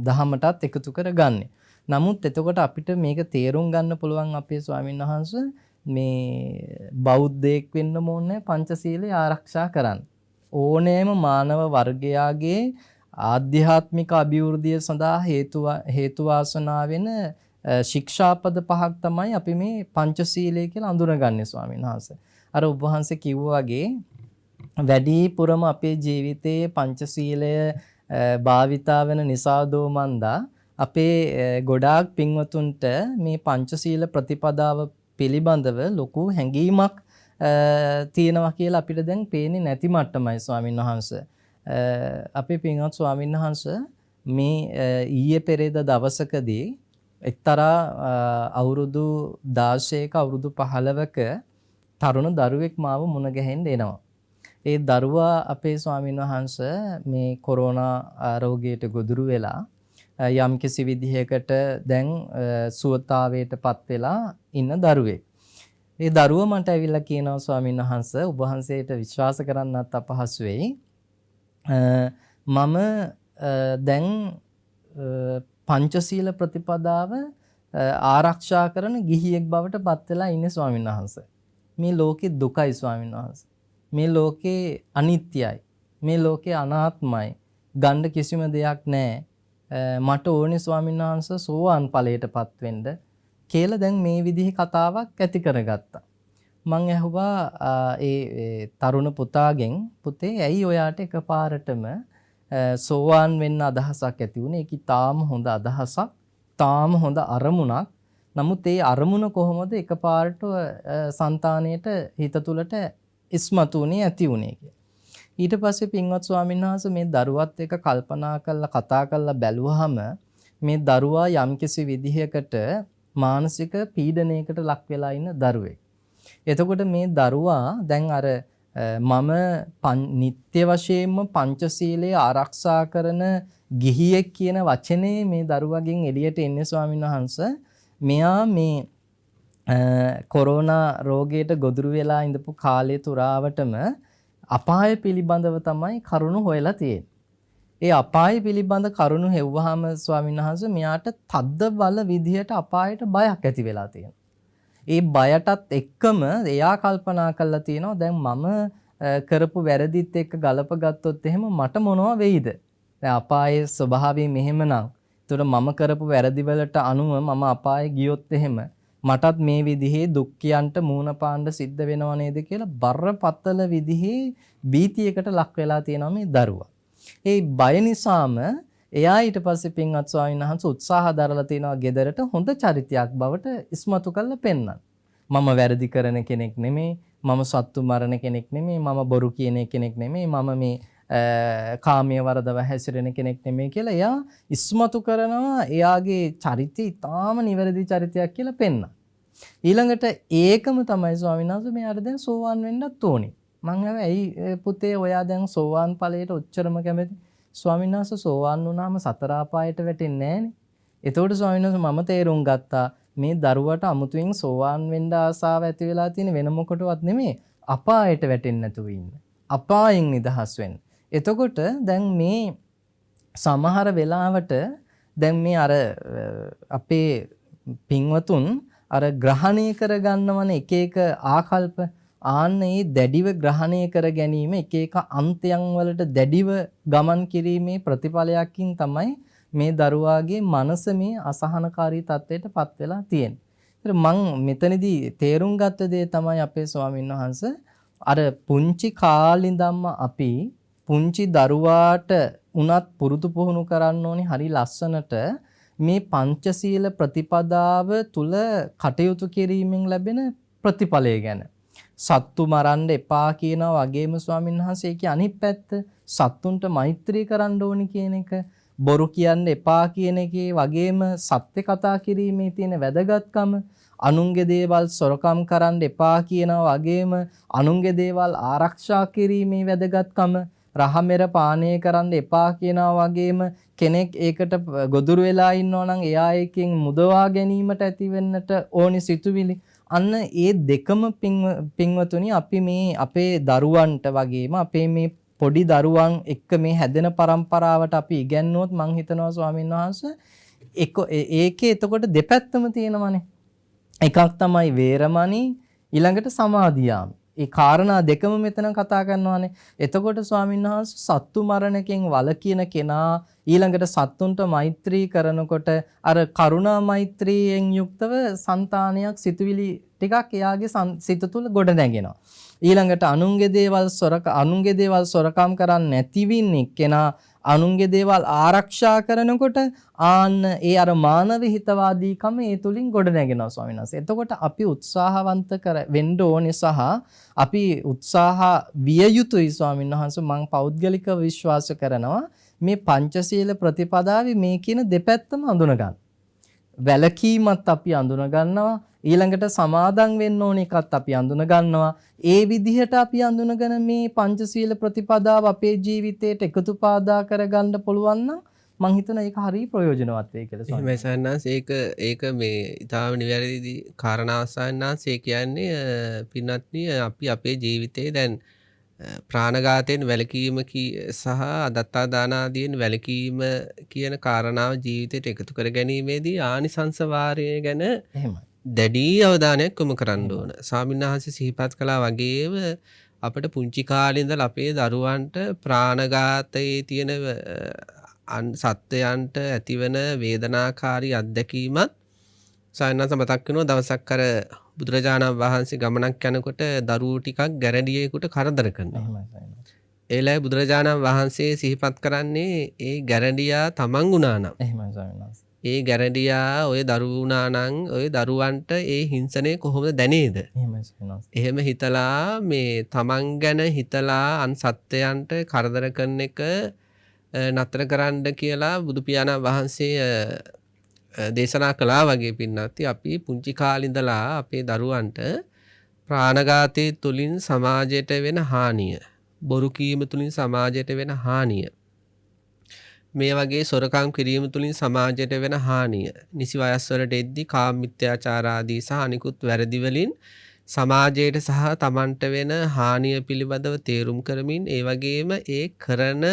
දහමටත් එකතු කරගන්නේ. නමුත් එතකොට අපිට මේක තේරුම් ගන්න පුළුවන් අපේ ස්වාමීන් වහන්සේ මේ බෞද්ධයෙක් වෙන්න ඕනේ පංචශීලය ආරක්ෂා කරන්න. ඕනෑම මානව වර්ගයාගේ ආධ්‍යාත්මික අභිවෘද්ධිය සඳහා හේතු වාසනා වෙන ශික්ෂාපද පහක් තමයි අපි මේ පංචශීලය කියලා අඳුනගන්නේ ස්වාමීන් වහන්සේ. අර ඔබ වහන්සේ කිව්වා වගේ වැඩිපුරම අපේ ජීවිතයේ පංචශීලය භාවිතා වෙන නිසා දෝමන්දා අපේ ගොඩාක් පින්වතුන්ට මේ පංචශීල ප්‍රතිපදාව පිළිබඳව ලොකු හැඟීමක් තියෙනවා කියලා අපිට දැන් පේන්නේ නැති මට්ටමයි ස්වාමීන් වහන්සේ. අපේ පින්වත් ස්වාමීන් වහන්සේ මේ ඊයේ පෙරේද දවසකදී එක්තරා අවුරුදු 16ක අවුරුදු 15ක තරුණ දරුවෙක් මාව මුණ ගැහෙන්න එනවා. ඒ දරුවා අපේ ස්වාමීන් වහන්සේ මේ කොරෝනා රෝගයට ගොදුරු වෙලා යම්කිසි විදිහකට දැන් සුවතාවයටපත් වෙලා ඉන්න දරුවෙක්. ඒ දරුවා මට ඇවිල්ලා කියනවා ස්වාමීන් වහන්සේ ඔබ වහන්සේට විශ්වාස කරන්නත් අපහසු වෙයි. මම දැන් පංචශීල ප්‍රතිපදාව ආරක්ෂා කරන ගිහියෙක් බවට පත් වෙලා ඉන්නේ ස්වාමීන් වහන්සේ. මේ ලෝකේ දුකයි ස්වාමීන් වහන්සේ. මේ ලෝකේ අනිත්‍යයි. මේ ලෝකේ අනාත්මයි. ගන්න කිසිම දෙයක් නැහැ. මට ඕනේ ස්වාමීන් වහන්සේ සෝවාන් ඵලයටපත් වෙන්න කියලා දැන් මේ විදිහේ කතාවක් ඇති කරගත්තා. මං ඇහුවා ඒ තරුණ පුතාගෙන් පුතේ ඇයි ඔයාට එකපාරටම සෝවාන් වෙන්න අදහසක් ඇති වුණේ? ඒක තාම හොඳ අදහසක්, තාම හොඳ අරමුණක්. නමුත් ඒ අරමුණ කොහොමද එකපාරට సంతාණයට හිත තුළට ඉස්මතුනේ ඇති වුණේ කියලා. ඊට පස්සේ පින්වත් ස්වාමීන් වහන්සේ මේ දරුවත් එක්ක කල්පනා කරලා කතා කරලා බැලුවාම මේ දරුවා යම්කිසි විදිහකට මානසික පීඩනයකට ලක් වෙලා ඉන්න දරුවෙක්. එතකොට මේ දරුවා දැන් අර මම නිත්‍ය වශයෙන්ම පංචශීලය ආරක්ෂා කරන ගිහියෙක් කියන වචනේ මේ දරුවගෙන් එළියට එන්නේ ස්වාමීන් වහන්සේ. මෙයා මේ කොරෝනා රෝගයට ගොදුරු වෙලා ඉඳපු කාලය තුරාවටම අපාය පිළිබඳව තමයි කරුණු හොයලා තියෙන්නේ. ඒ අපාය පිළිබඳ කරුණු හෙව්වහම ස්වාමීන් වහන්සේ මෙයාට තද්ද බල විදියට අපායට බයක් ඇති වෙලා තියෙනවා. ඒ බයටත් එක්කම එයා කල්පනා කරලා තියෙනවා දැන් මම කරපු වැරදිත් එක්ක ගලප ගත්තොත් එහෙම මට මොනවා වෙයිද? දැන් අපායේ ස්වභාවය මෙහෙමනම්. ඒතකොට මම කරපු වැරදි වලට අනුව මම අපායේ ගියොත් එහෙම මටත් මේ විදිහේ දුක්ඛයන්ට මූණ පාන්න සිද්ධ වෙනව නේද කියලා බරපතල විදිහේ බීතියකට ලක් වෙලා තියෙනවා මේ දරුවා. ඒ බය නිසාම එයා ඊට පස්සේ පින්වත් ස්වාමීන් වහන්සේ උත්සාහ දරලා තිනවා ගෙදරට හොඳ චරිතයක් බවට ඉස්මතු කරලා පෙන්වන්න. මම වැරදි කරන කෙනෙක් නෙමෙයි, මම සත්තු මරණ කෙනෙක් නෙමෙයි, මම බොරු කියන කෙනෙක් නෙමෙයි, මම මේ කාමයේ වරදව හැසිරෙන කෙනෙක් නෙමෙයි කියලා එයා ඉස්මතු කරනවා එයාගේ චරිතය ඊටාම නිවැරදි චරිතයක් කියලා පෙන්වන්න. ඊළඟට ඒකම තමයි ස්වාමීන් වහන්සේ මෙයාට දැන් සෝවාන් වෙන්නත් ඕනේ. මං ඇයි පුතේ ඔයා දැන් සෝවාන් ඵලයට ඔච්චරම කැමති? ස්වාමීන් වහන්සේ සෝවාන් වුණාම සතර අපායට වැටෙන්නේ නැහනේ. එතකොට ස්වාමීන් වහන්සේ මම තේරුම් ගත්තා මේ දරුවට අමුතුවෙන් සෝවාන් වෙන්න ආසාව ඇති වෙලා තියෙන වෙන මොකටවත් නෙමෙයි අපායට වැටෙන්නේ නැතුව ඉන්න. අපායෙන් නිදහස් වෙන්න. එතකොට දැන් මේ සමහර වෙලාවට දැන් මේ අර අපේ පින්වතුන් අර ග්‍රහණය කරගන්නවනේ එක එක ආකල්ප ආන්න ඒ දැඩිව ග්‍රහණය කර ගැනීම එක එක අන්තයන් වලට දැඩිව ගමන් කිරීමේ ප්‍රතිඵලයකින් තමයි මේ දරුවාගේ මනස මේ අසහනකාරී තත්ත්වයට පත් වෙලා තියෙන්නේ. ඒතර මං මෙතනදී තේරුම් ගත්ත දේ තමයි අපේ ස්වාමීන් වහන්සේ අර පුංචි කාලේ ඉඳන්ම අපි පුංචි දරුවාට උනත් පුරුදු පුහුණු කරන්න ඕනේ හරි ලස්සනට මේ පංචශීල ප්‍රතිපදාව තුල කටයුතු කිරීමෙන් ලැබෙන ප්‍රතිඵලය ගැන. සත්තු මරන්න එපා කියනවා වගේම ස්වාමීන් වහන්සේ ඒකේ අනිත් පැත්ත සත්තුන්ට මෛත්‍රී කරන්න ඕනි කියන එක, බොරු කියන්න එපා කියන එකේ වගේම සත්‍ය කතා කිරීමේ තියෙන වැදගත්කම, අනුන්ගේ දේවල් සොරකම් කරන්න එපා කියනවා වගේම අනුන්ගේ දේවල් ආරක්ෂා කිරීමේ වැදගත්කම, රහමෙර පානය කරන්න එපා කියනවා වගේම කෙනෙක් ඒකට ගොදුරු වෙලා ඉන්නවා නම් එයා එකෙන් මුදවා ගැනීමට ඇතිවෙන්නට ඕනි සිතුවිලි. අන්න ඒ දෙකම පින්වතුනි අපි මේ අපේ දරුවන්ට වගේම අපේ මේ පොඩි දරුවන් එක්ක මේ හැදෙන પરම්පරාවට අපි ඉගැන්නුවොත් මං හිතනවා ස්වාමීන් වහන්සේ ඒකේ එතකොට දෙපැත්තම තියෙනවනේ. එකක් තමයි වේරමණී, ඊළඟට සමාධියාමි. ඒ කාරණා දෙකම මෙතන කතා කරනවානේ. එතකොට ස්වාමීන් වහන්සේ සත්තු මරණකෙන් වළකින කෙනා ඊළඟට සත්තුන්ට මෛත්‍රී කරනකොට අර කරුණා මෛත්‍රියෙන් යුක්තව సంతානයක් සිතුවිලි ටිකක් එයාගේ සිත තුළ ගොඩ නැගෙනවා. ඊළඟට අනුන්ගේ දේවල් සොරකම් කරන්නේ නැතිවින්නේ කෙනා අනුන්ගේ දේවල් ආරක්ෂා කරනකොට ආන්න ඒ අර මානව හිතවාදීකම ඒ තුලින් ගොඩ නැගෙනවා ස්වාමීන් වහන්සේ. එතකොට අපි උත්සාහවන්ත වෙන්න ඕනේ සහ අපි උත්සාහ විය යුතුයි ස්වාමීන් වහන්සේ. මම පෞද්ගලිකව විශ්වාස කරනවා මේ පංචශීල ප්‍රතිපදාවේ මේ කියන දෙපැත්තම අඳුන ගන්න. වැලකීමත් අපි අඳුන ගන්නවා, ඊළඟට සමාදන් වෙන්න ඕන එකත් අපි අඳුන ගන්නවා. ඒ විදිහට අපි අඳුනගෙන මේ පංචශීල ප්‍රතිපදාව අපේ ජීවිතයට එකතු පාදා කරගන්න පුළුවන් නම් මං හිතනවා ඒක හරිය ප්‍රයෝජනවත් වෙයි කියලා ස්වාමීන් එහෙමයි සයන්නාස් ඒක මේ ඊටාම නිවැරදි කාරණාවක් සයන්නාස්. ඒ කියන්නේ පින්වත්නි අපි අපේ ජීවිතේ දැන් ප්‍රාණඝාතයෙන් වැළකීම සහ අදත්තා දාන ආදීන් වැළකීම කියන කාරණාව ජීවිතයට එකතු කර ගැනීමේදී ආනිසංස වාරය ගැන එහෙමයි. දැඩි අවධානයක් යොමු කරන්න ඕන. ස්වාමීන් වහන්සේ සිහිපත් කළා වගේම අපිට පුංචි කාලේ ඉඳලා අපේ දරුවන්ට ප්‍රාණඝාතයේ තියෙන සත්වයන්ට ඇතිවන වේදනාකාරී අත්දැකීමත් සයන්නාස මතක් වෙනවා. දවසක් අර බුදුරජාණන් වහන්සේ ගමනක් යනකොට දරුවෝ ටිකක් ගැරඩියෙකුට කරදර කරනවා. ඒලයි බුදුරජාණන් වහන්සේ සිහිපත් කරන්නේ ඒ ගැරඩියා තමන් වුණා නම්. එහෙමයි ස්වාමීන් වහන්සේ. ඒ ගැරඩියා ඔය දරුවෝ වුණා නම් ඔය දරුවන්ට ඒ හිංසනය කොහොමද දැනේද? එහෙමයි ස්වාමීන් වහන්සේ. එහෙම හිතලා මේ තමන් ගැන හිතලා අන් සත්වයන්ට කරදර කරන එක නතර කරන්න කියලා බුදු පියාණන් වහන්සේ දේශනා කළා වගේ පින්නත් අපි පුංචි කාලේ ඉඳලා අපේ දරුවන්ට ප්‍රාණඝාතයේ තුලින් සමාජයට වෙන හානිය, බොරු කීම තුලින් සමාජයට වෙන හානිය, මේ වගේ සොරකම් කිරීම තුලින් සමාජයට වෙන හානිය, නිසි වයස්වලට එද්දී කාම මිත්‍යාචාර ආදී සහ අනිකුත් වැරදි වලින් සමාජයට සහ තමන්ට වෙන හානිය පිළිබඳව තේරුම් කරමින් ඒ වගේම ඒ කරන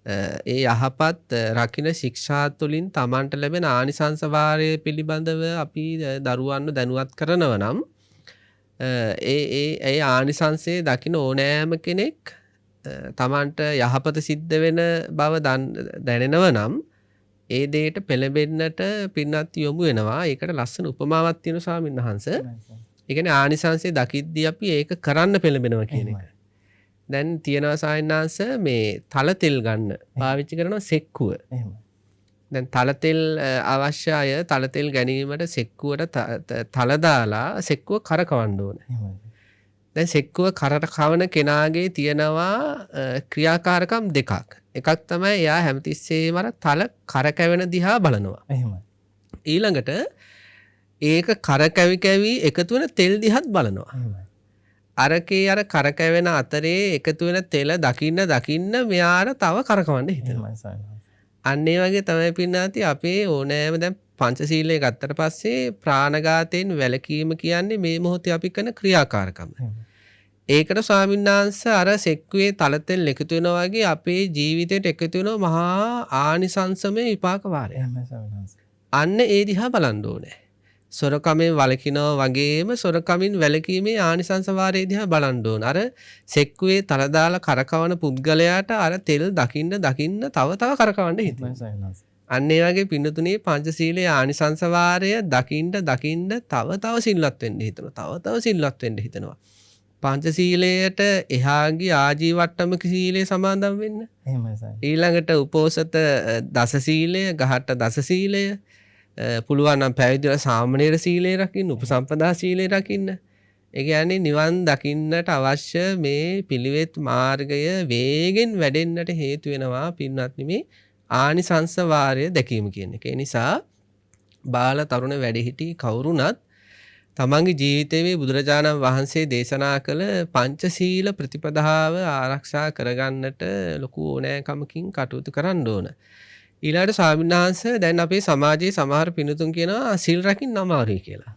ඒ යහපත් රකින්න ශික්ෂා තුළින් තමන්ට ලැබෙන ආනිසංස වාරය පිළිබඳව අපි දරුවන්ව දැනුවත් කරනවා නම් ඒ ආනිසංසයේ දකින්න ඕනෑම කෙනෙක් තමන්ට යහපත සිද්ධ වෙන බව දැනෙනව නම් ඒ දේට පෙළඹෙන්නට පින්නත් යොමු වෙනවා. ඒකට ලස්සන උපමාවක් තියෙනවා ස්වාමීන් වහන්සේ. ඒ කියන්නේ ආනිසංසයේ දකිද්දී අපි ඒක කරන්න පෙළඹෙනවා කියන එක. දැන් තියෙනවා සායනාංශ මේ තල තෙල් ගන්න පාවිච්චි කරනවා සෙක්කුව. දැන් තල තෙල් අවශ්‍ය අය තල තෙල් ගැනීමට සෙක්කුවට තල දාලා සෙක්කුව කරකවන්න ඕනේ. දැන් සෙක්කුව කරකවන කෙනාගේ තියෙනවා ක්‍රියාකාරකම් දෙකක්. එකක් තමයි එයා හැමතිස්සෙම අර තල කරකැවෙන දිහා බලනවා. ඊළඟට ඒක කරකැවි කැවි එකතු වෙන තෙල් දිහාත් බලනවා. අරකේ අර කරකැවෙන අතරේ එකතු වෙන තෙල දකින්න මෙයාට තව කරකවන්න හිතෙනවා. අන්න ඒ වගේ තමයි පින්නාති අපේ ඕනෑම දැන් පංචශීලයේ ගත්තට පස්සේ ප්‍රාණඝාතයෙන් වැළකීම කියන්නේ මේ මොහොතේ අපි කරන ක්‍රියාකාරකම. ඒකට ස්වාමීන් වහන්සේ අර සෙක්කුවේ තල තෙල් එකතු වෙනවා වගේ අපේ ජීවිතයට එකතු වෙන මහා ආනිසංසමය විපාක වාරය. අන්න ඒ දිහා බලන්න ඕනේ. සොරකමෙන් වළකිනවා වගේම සොරකමින් වැළකීමේ ආනිසංස වාරයේ දිහා බලන්න ඕන. අර සෙක්කුවේ තල දාලා කරකවන පුද්ගලයාට අර තෙල් දකින්න තව කරකවන්න හිතෙනවා. අන්න ඒ වගේ පින්නතුනේ පංචශීලයේ ආනිසංස වාරය දකින්න තව සිල්වත් වෙන්න හිතනවා. තව සිල්වත් වෙන්න හිතනවා. පංචශීලයට එහාගේ ආජීවට්ටමක සීලය සමාදන් වෙන්න. ඊළඟට උපෝසත දස සීලය, ගහට දස සීලය, පුළුවන් නම් පැවිදිලා සාමණේර සීලය රකින්න, උපසම්පදා සීලය රකින්න. ඒ කියන්නේ නිවන් දකින්නට අවශ්‍ය මේ පිළිවෙත් මාර්ගය වේගෙන් වැඩෙන්නට හේතු වෙනවා පින්වත්නි මේ ආනිසංස වාරය දැකීම කියන එක. ඒ නිසා බාල තරුණ වැඩිහිටි කවුරුණත් තමන්ගේ ජීවිතයේ බුදුරජාණන් වහන්සේ දේශනා කළ පංචශීල ප්‍රතිපදාව ආරක්ෂා කරගන්නට ලොකු ඕනෑකමකින් කටයුතු කරන්න ඕන. ඊළඟට ස්වාමීන් වහන්සේ දැන් අපේ සමාජයේ සමහර පින්තුන් කියනවා සිල් රකින්න අමාරුයි කියලා.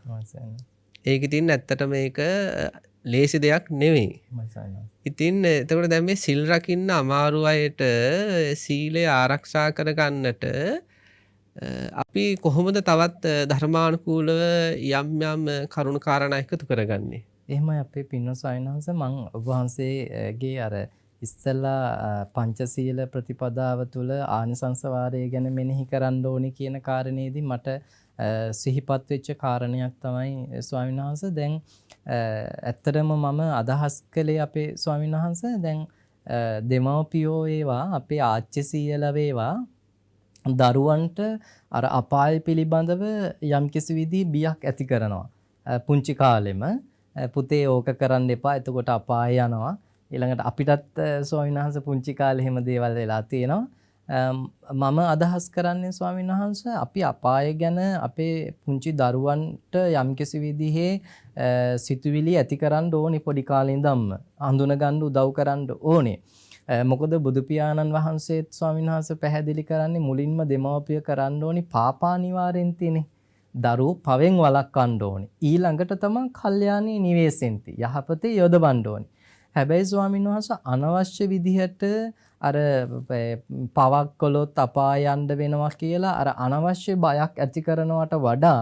ඒක ඉතින් ඇත්තට මේක ලේසි දෙයක් නෙවෙයි. ඉතින් එතකොට දැන් මේ සිල් රකින්න අමාරු අයට සීලය ආරක්ෂා කරගන්නට අපි කොහොමද තවත් ධර්මානුකූලව යම් කරුණු කාරණා එකතු කරගන්නේ? එහෙමයි අපේ පින්වත් සායනහස මම ඔබ වහන්සේගේ අර ඉස්සලා පංචශීල ප්‍රතිපදාව තුළ ආනිසංස වාරය ගැන මෙනෙහි කරන්න ඕනි කියන කාරණේදී මට සිහිපත් වෙච්ච කාරණයක් තමයි ස්වාමීන් වහන්සේ දැන් ඇත්තටම මම අදහස් කළේ අපේ ස්වාමීන් වහන්සේ දැන් දෙමව්පියෝ ඒවා අපේ ආච්චි සීයලා වේවා දරුවන්ට අර අපාය පිළිබඳව යම්කිසි විදිහේ බියක් ඇති කරනවා. පුංචි කාලෙම පුතේ ඕක කරන්න එපා එතකොට අපාය යනවා. ඊළඟට අපිටත් ස්වාමීන් වහන්සේ පුංචි කාලේ එහෙම දේවල් වෙලා තියෙනවා. මම අදහස් කරන්නේ ස්වාමීන් වහන්සේ අපි අපාය ගැන අපේ පුංචි දරුවන්ට යම්කිසි විදිහේ සිතුවිලි ඇති කරන්න ඕනි පොඩි කාලේ ඉඳන්ම හඳුන ගන්න උදව් කරන්න ඕනේ. මොකද බුදු පියාණන් වහන්සේත් ස්වාමීන් වහන්සේ පැහැදිලි කරන්නේ මුලින්ම දෙමව්පිය කරන්න ඕනි පාපානිවාරෙන් තියෙන්නේ. දරුවෝ පවෙන් වළක්වන්න ඕනේ. ඊළඟට තමයි කල්යාණී නිවේසෙන්ති යහපතේ යොදවන්න ඕනේ. හැබැයි ස්වාමීන් වහන්සේ අනවශ්‍ය විදිහට අර පවක් කළොත් අපාය යන්න වෙනවා කියලා අර අනවශ්‍ය බයක් ඇති කරනවට වඩා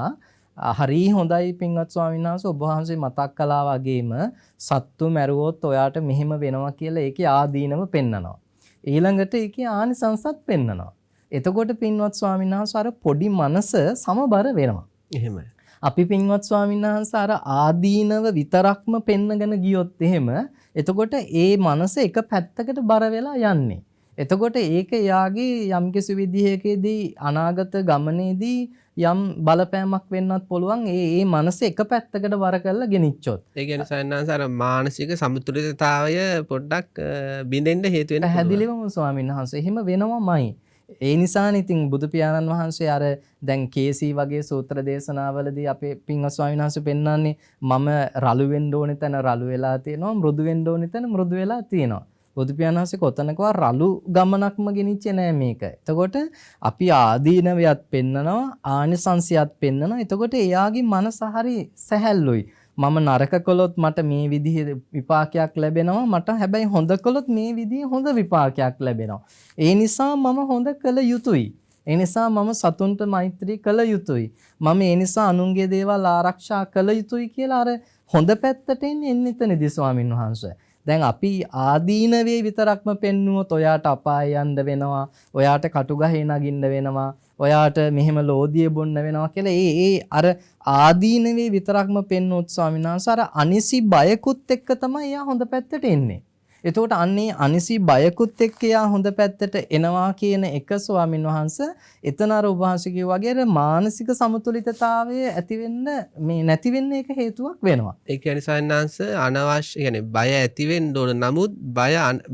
හරි හොඳයි පින්වත් ස්වාමීන් වහන්සේ ඔබ වහන්සේ මතක් කළා වගේම සත්තු මැරුවොත් ඔයාට මෙහෙම වෙනවා කියලා ඒකේ ආදීනම පෙන්නනවා. ඊළඟට ඒකේ ආනිසංසත් පෙන්නනවා. එතකොට පින්වත් ස්වාමීන් වහන්සේ අර පොඩි මනස සමබර වෙනවා. එහෙමයි. අපි පින්වත් ස්වාමීන් වහන්සේ අර ආදීනව විතරක්ම පෙන්නගෙන ගියොත් එහෙම එතකොට ඒ මනස එක පැත්තකට බර වෙලා යන්නේ. එතකොට ඒක යාගේ යම්කිසි විදිහකදී අනාගත ගමනේදී යම් බලපෑමක් වෙන්නත් පුළුවන් ඒ මනස එක පැත්තකට වර කරලා ගෙනිච්චොත්. ඒ කියන්නේ සයන්නාස අර මානසික සමතුලිතතාවය පොඩ්ඩක් බිඳෙන්න හේතු වෙන පැහැදිලිවම ස්වාමීන් වහන්සේ එහෙම වෙනවමයි. ඒ නිසානේ ඉතින් බුදු පියාණන් වහන්සේ අර දැන් කේසී වගේ සූත්‍ර දේශනාවලදී අපේ පින්වත් ස්වාමීන් වහන්සේ පෙන්වන්නේ මම රළු වෙන්න ඕනේ තැන රළු වෙලා තියෙනවා මෘදු වෙන්න ඕනේ තැන මෘදු වෙලා තියෙනවා. බුදු පියාණන් වහන්සේ කොතනකවත් රළු ගමනක්ම ගෙනිච්චේ නෑ මේක. එතකොට අපි ආදීනවයත් පෙන්නනවා ආනිසංසයත් පෙන්නනවා. එතකොට එයාගේ මනස හරි සැහැල්ලුයි. මම නරක කළොත් මට මේ විදිහේ විපාකයක් ලැබෙනවා. මට හැබැයි හොඳ කළොත් මේ විදිහේ හොඳ විපාකයක් ලැබෙනවා. ඒ නිසා මම හොඳ කළ යුතුයි. ඒ නිසා මම සතුන්ට මෛත්‍රී කළ යුතුයි. මම ඒ නිසා අනුන්ගේ දේවල් ආරක්ෂා කළ යුතුයි කියලා අර හොඳ පැත්තට එන්නේ එතනදී ස්වාමින් වහන්සේ. දැන් අපි ආදීනවේ විතරක්ම පෙන්නුවොත් ඔයාට අපාය යන්න වෙනවා, ඔයාට කටුගහේ නගින්න වෙනවා, ඔයාට මෙහෙම ලෝදිය බොන්න වෙනවා කියලා ඒ අර ආදීනවේ විතරක්ම පෙන්නුවොත් ස්වාමීන් වහන්සේ අර අනිසි බයකුත් එක්ක තමයි එයා හොඳ පැත්තට එන්නේ. එතකොට අන්නේ අනිසි බයකුත් එක්ක එයා හොඳ පැත්තට එනවා කියන එක ස්වාමීන් වහන්සේ එතන අර ඔබ වහන්සේ කිව්වා වගේ අර මානසික සමතුලිතතාවය ඇති වෙන්න මේ නැති වෙන්න එක හේතුවක් වෙනවා. ඒ කියන්නේ සයන්නාංශ අනවශ්‍ය කියන්නේ බය ඇති වෙන්න ඕන. නමුත්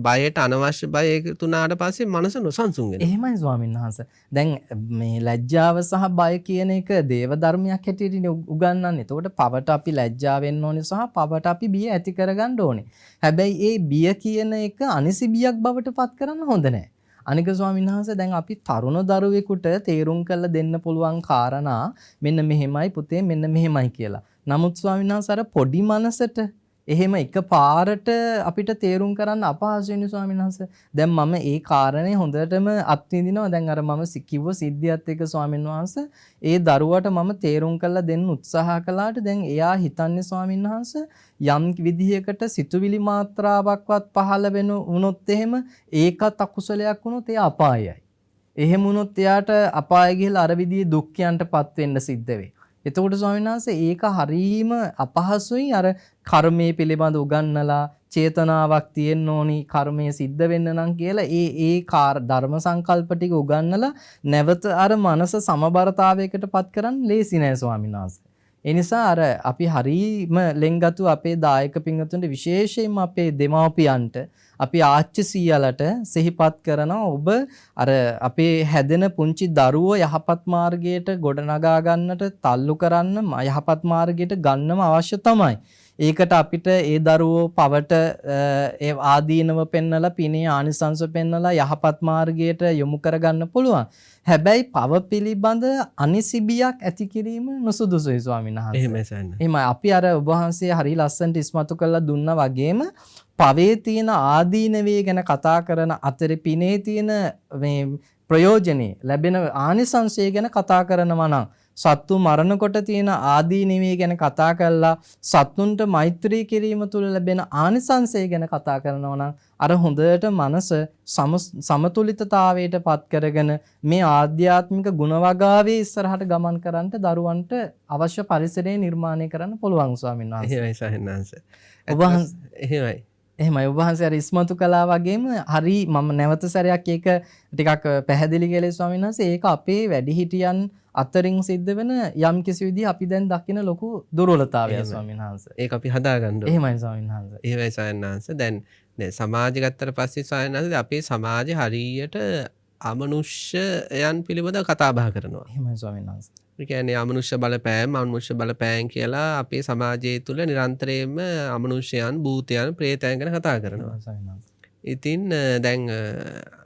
බයට අනවශ්‍ය බය එකතු වුණාට පස්සේ මනස නොසන්සුන් වෙනවා. එහෙමයි ස්වාමීන් වහන්සේ. දැන් මේ ලැජ්ජාව සහ බය කියන එක දේව ධර්මයක් හැටියට උගන්වන්නේ. එතකොට පවට අපි ලැජ්ජා වෙන්න ඕනේ සහ පවට අපි බිය ඇති කරගන්න ඕනේ. හැබැයි ඒ බිය කියන එක අනිසි බියක් බවට පත් කරන්න හොඳ නැහැ. අනික ස්වාමීන් වහන්සේ දැන් අපි තරුණ දරුවෙකුට තේරුම් කරලා දෙන්න පුළුවන් කාරණා මෙන්න මෙහෙමයි පුතේ මෙන්න මෙහෙමයි කියලා. නමුත් ස්වාමීන් වහන්සේ අර පොඩි මනසට එහෙම එක පාරට අපිට තේරුම් කරන්න අපහසු වෙන ස්වාමීන් වහන්සේ. දැන් මම ඒ කාරණේ හොඳටම අත්විඳිනවා. දැන් අර මම කිව්ව සිද්ධියත් එක්ක ස්වාමීන් වහන්සේ ඒ දරුවට මම තේරුම් කරලා දෙන්න උත්සාහ කළාට දැන් එයා හිතන්නේ ස්වාමීන් වහන්සේ යම් විදිහයකට සිතුවිලි මාත්‍රාවක්වත් පහළ වෙන වුණොත් එහෙම ඒකත් අකුසලයක් වුණොත් එයා අපායයි. එහෙම වුණොත් එයාට අපාය ගිහලා අර විදිහේ දුක්ඛයන්ටපත් වෙන්න සිද්ධ වෙයි. එතකොට ස්වාමීන් වහන්සේ ඒක හරීම අපහසුයි. අර කර්මයේ පිළිබඳ උගන්වලා චේතනාවක් තියෙන්න ඕනි කර්මය සිද්ධ වෙන්න නම් කියලා ඒ ධර්ම සංකල්ප ටික උගන්වලා නැවත අර මනස සමබරතාවයකට පත් කරන්න ලේසි නෑ ස්වාමීන් වහන්සේ. ඒ නිසා අර අපි හරීම ලෙන්ගතු අපේ දායක පින්වතුන්ට විශේෂයෙන්ම අපේ දෙමව්පියන්ට අපි ආච්චි සීයාලට සිහිපත් කරනවා ඔබ අර අපේ හැදෙන පුංචි දරුවෝ යහපත් මාර්ගයට ගොඩනගා ගන්නට තල්ලු කරන්න යහපත් මාර්ගයට ගන්නම අවශ්‍ය තමයි. ඒකට අපිට ඒ දරුවෝ පවට ඒ ආදීනව පෙන්නලා පිනේ ආනිසංස පෙන්නලා යහපත් මාර්ගයට යොමු කරගන්න පුළුවන්. හැබැයි පව පිළිබඳ අනිසිබියක් ඇති කිරීම නුසුදුසුයි ස්වාමීන් වහන්සේ. එහෙමයි සයන්න. එහෙමයි අපි අර ඔබ වහන්සේ හරි ලස්සනට ඉස්මතු කරලා දුන්නා වගේම පවේ තියෙන ආදීනවේ ගැන කතා කරන අතරේ පිනේ තියෙන මේ ප්‍රයෝජනේ ලැබෙන ආනිසංසය ගැන කතා කරනවා නම් සත්තු මරණකොට තියෙන ආදීනවේ ගැන කතා කරලා සත්තුන්ට මෛත්‍රී කිරීම තුළ ලැබෙන ආනිසංසය ගැන කතා කරනවා නම් අර හොඳට මනස සමතුලිතතාවයට පත් කරගෙන මේ ආධ්‍යාත්මික ගුණවගාවේ ඉස්සරහට ගමන් කරන්නට දරුවන්ට අවශ්‍ය පරිසරය නිර්මාණය කරන්න පුළුවන් ස්වාමීන් වහන්සේ. එහෙමයි සයන්නාංශ. එහෙමයි. එහෙමයි ඔබ වහන්සේ අර ඉස්මතු කළා වගේම හරි මම නැවත සැරයක් ඒක ටිකක් පැහැදිලි කළේ ස්වාමීන් වහන්සේ. ඒක අපේ වැඩිහිටියන් අතරින් සිද්ධ වෙන යම් කිසි විදිහ අපි දැන් දකින ලොකු දුර්වලතාවයක් ස්වාමීන් වහන්සේ. ඒක අපි හදාගන්න ඕනේ. එහෙමයි ස්වාමීන් වහන්සේ. එහෙමයි සයන්නාංශ. දැන් සමාජය ගත්තට පස්සේ සයන්නාංශ අපේ සමාජය හරියට අමනුෂ්‍යයන් පිළිබඳව කතා බහ කරනවා. එහෙමයි ස්වාමීන් වහන්සේ. ඒ කියන්නේ අමනුෂ්‍ය බලපෑම් කියලා අපේ සමාජය තුළ නිරන්තරයෙන්ම අමනුෂ්‍යයන්, භූතයන්, ප්‍රේතයන් ගැන කතා කරනවා. ඉතින් දැන්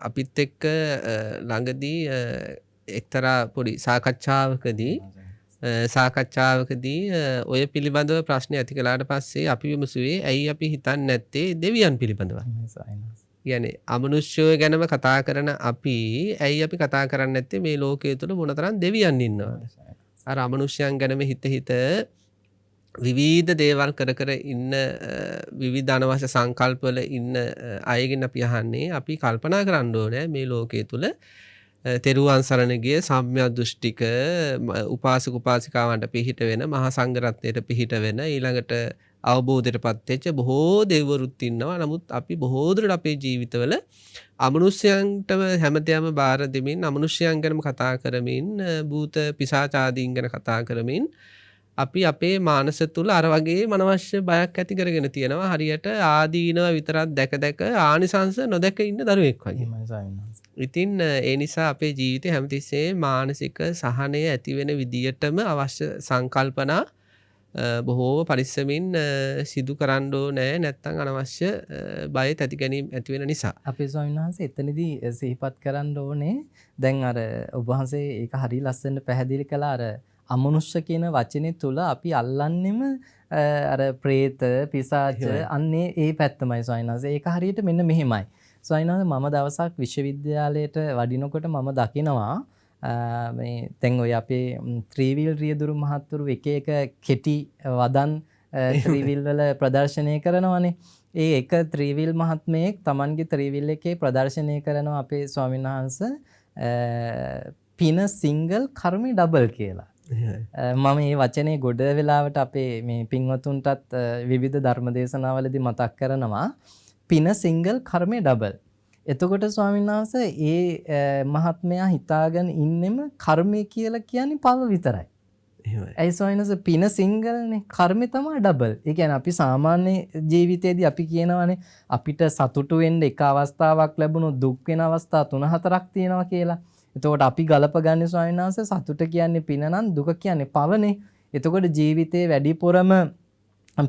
අපිත් එක්ක ළඟදී එක්තරා පොඩි සාකච්ඡාවකදී ඔය පිළිබඳව ප්‍රශ්න ඇති කළාට පස්සේ අපි විමසුවේ ඇයි අපි හිතන්නේ නැත්තේ දෙවියන් පිළිබඳව. කියන්නේ අමනුෂ්‍යය ගැනම කතා කරන අපි ඇයි අපි කතා කරන්නේ නැත්තේ මේ ලෝකයේ තුල මොනතරම් දෙවියන් ඉන්නවද? අර අමනුෂ්‍යයන් ගැනම හිත විවිධ දේවල් කර ඉන්න විවිධ අනවශ්‍ය සංකල්පවල ඉන්න අයගෙන් අපි අහන්නේ අපි කල්පනා කරන්න ඕනේ මේ ලෝකයේ තුල තෙරුවන් සරණ ගිය සම්‍යක් දෘෂ්ටික උපාසක උපාසිකාවන්ට පිහිට වෙන මහා සංඝරත්නයට පිහිට වෙන ඊළඟට අවබෝධයටපත් වෙච්ච බොහෝ දෙවිවරුත් ඉන්නවා. නමුත් අපි බොහෝ දුරට අපේ ජීවිතවල අමනුෂ්‍යයන්ටම හැමදේම බාර දෙමින් අමනුෂ්‍යයන් ගැනම කතා කරමින් භූත පිශාච ආදීන් ගැන කතා කරමින් අපි අපේ මානස තුල අර වගේ අනවශ්‍ය බයක් ඇති කරගෙන තියෙනවා. හරියට ආදීනව විතරක් දැක ආනිසංස නොදැක ඉන්න දරුවෙක් වගේ. ඉතින් ඒ නිසා අපේ ජීවිතේ හැමතිස්සෙම මානසික සහනය ඇති වෙන විදියටම අවශ්‍ය සංකල්පනා බොහෝ පරිස්සමින් සිදු කරන්න ඕනේ. නැත්නම් අනවශ්‍ය බය ඇති ගැනීම ඇති වෙන නිසා. අපේ ස්වාමීන් වහන්සේ එතනදී සිහිපත් කරන්න ඕනේ. දැන් අර ඔබ වහන්සේ ඒක හරිය ලස්සනට පැහැදිලි කළා. අර අමනුෂ්‍ය කියන වචනේ තුල අපි අල්ලන්නෙම අර ප්‍රේත පිසාච අන්නේ ඒ පැත්තමයි ස්වාමීන් වහන්සේ. ඒක හරියට මෙන්න මෙහෙමයි. ස්වාමීන් වහන්සේ මම දවසක් විශ්වවිද්‍යාලයට වඩිනකොට මම දකිනවා මේ දැන් ඔය අපේ ත්‍රිවිල් රියදුරු මහත්තුරු එක එක කෙටි වදන් ත්‍රිවිල් වල ප්‍රදර්ශනය කරනවානේ. ඒ එක ත්‍රිවිල් මහත්මයෙක් Tamanගේ ත්‍රිවිල් එකේ ප්‍රදර්ශනය කරනවා අපේ ස්වාමීන් වහන්සේ පින සිංගල් කර්මි ඩබල් කියලා. මම මේ වචනේ ගොඩ වෙලාවට අපේ මේ පින්වතුන්ටත් විවිධ ධර්ම දේශනාවලදී මතක් කරනවා පින සිංගල් කර්මේ ඩබල්. එතකොට ස්වාමීන් වහන්සේ ඒ මහත්මයා හිතාගෙන ඉන්නෙම කර්මය කියලා කියන්නේ පව විතරයි. ඇයි ස්වාමීන් වහන්සේ පින සිංගල්නේ කර්මය තමයි ඩබල්. ඒ කියන්නේ අපි සාමාන්‍ය ජීවිතයේදී අපි කියනවානේ අපිට සතුටු වෙන්න එක අවස්ථාවක් ලැබුණොත් දුක් වෙන අවස්ථා 3-4ක් තියෙනවා කියලා. එතකොට අපි ගලපගන්නේ ස්වාමීන් වහන්සේ සතුට කියන්නේ පින නම් දුක කියන්නේ පවනේ. එතකොට ජීවිතේ වැඩිපුරම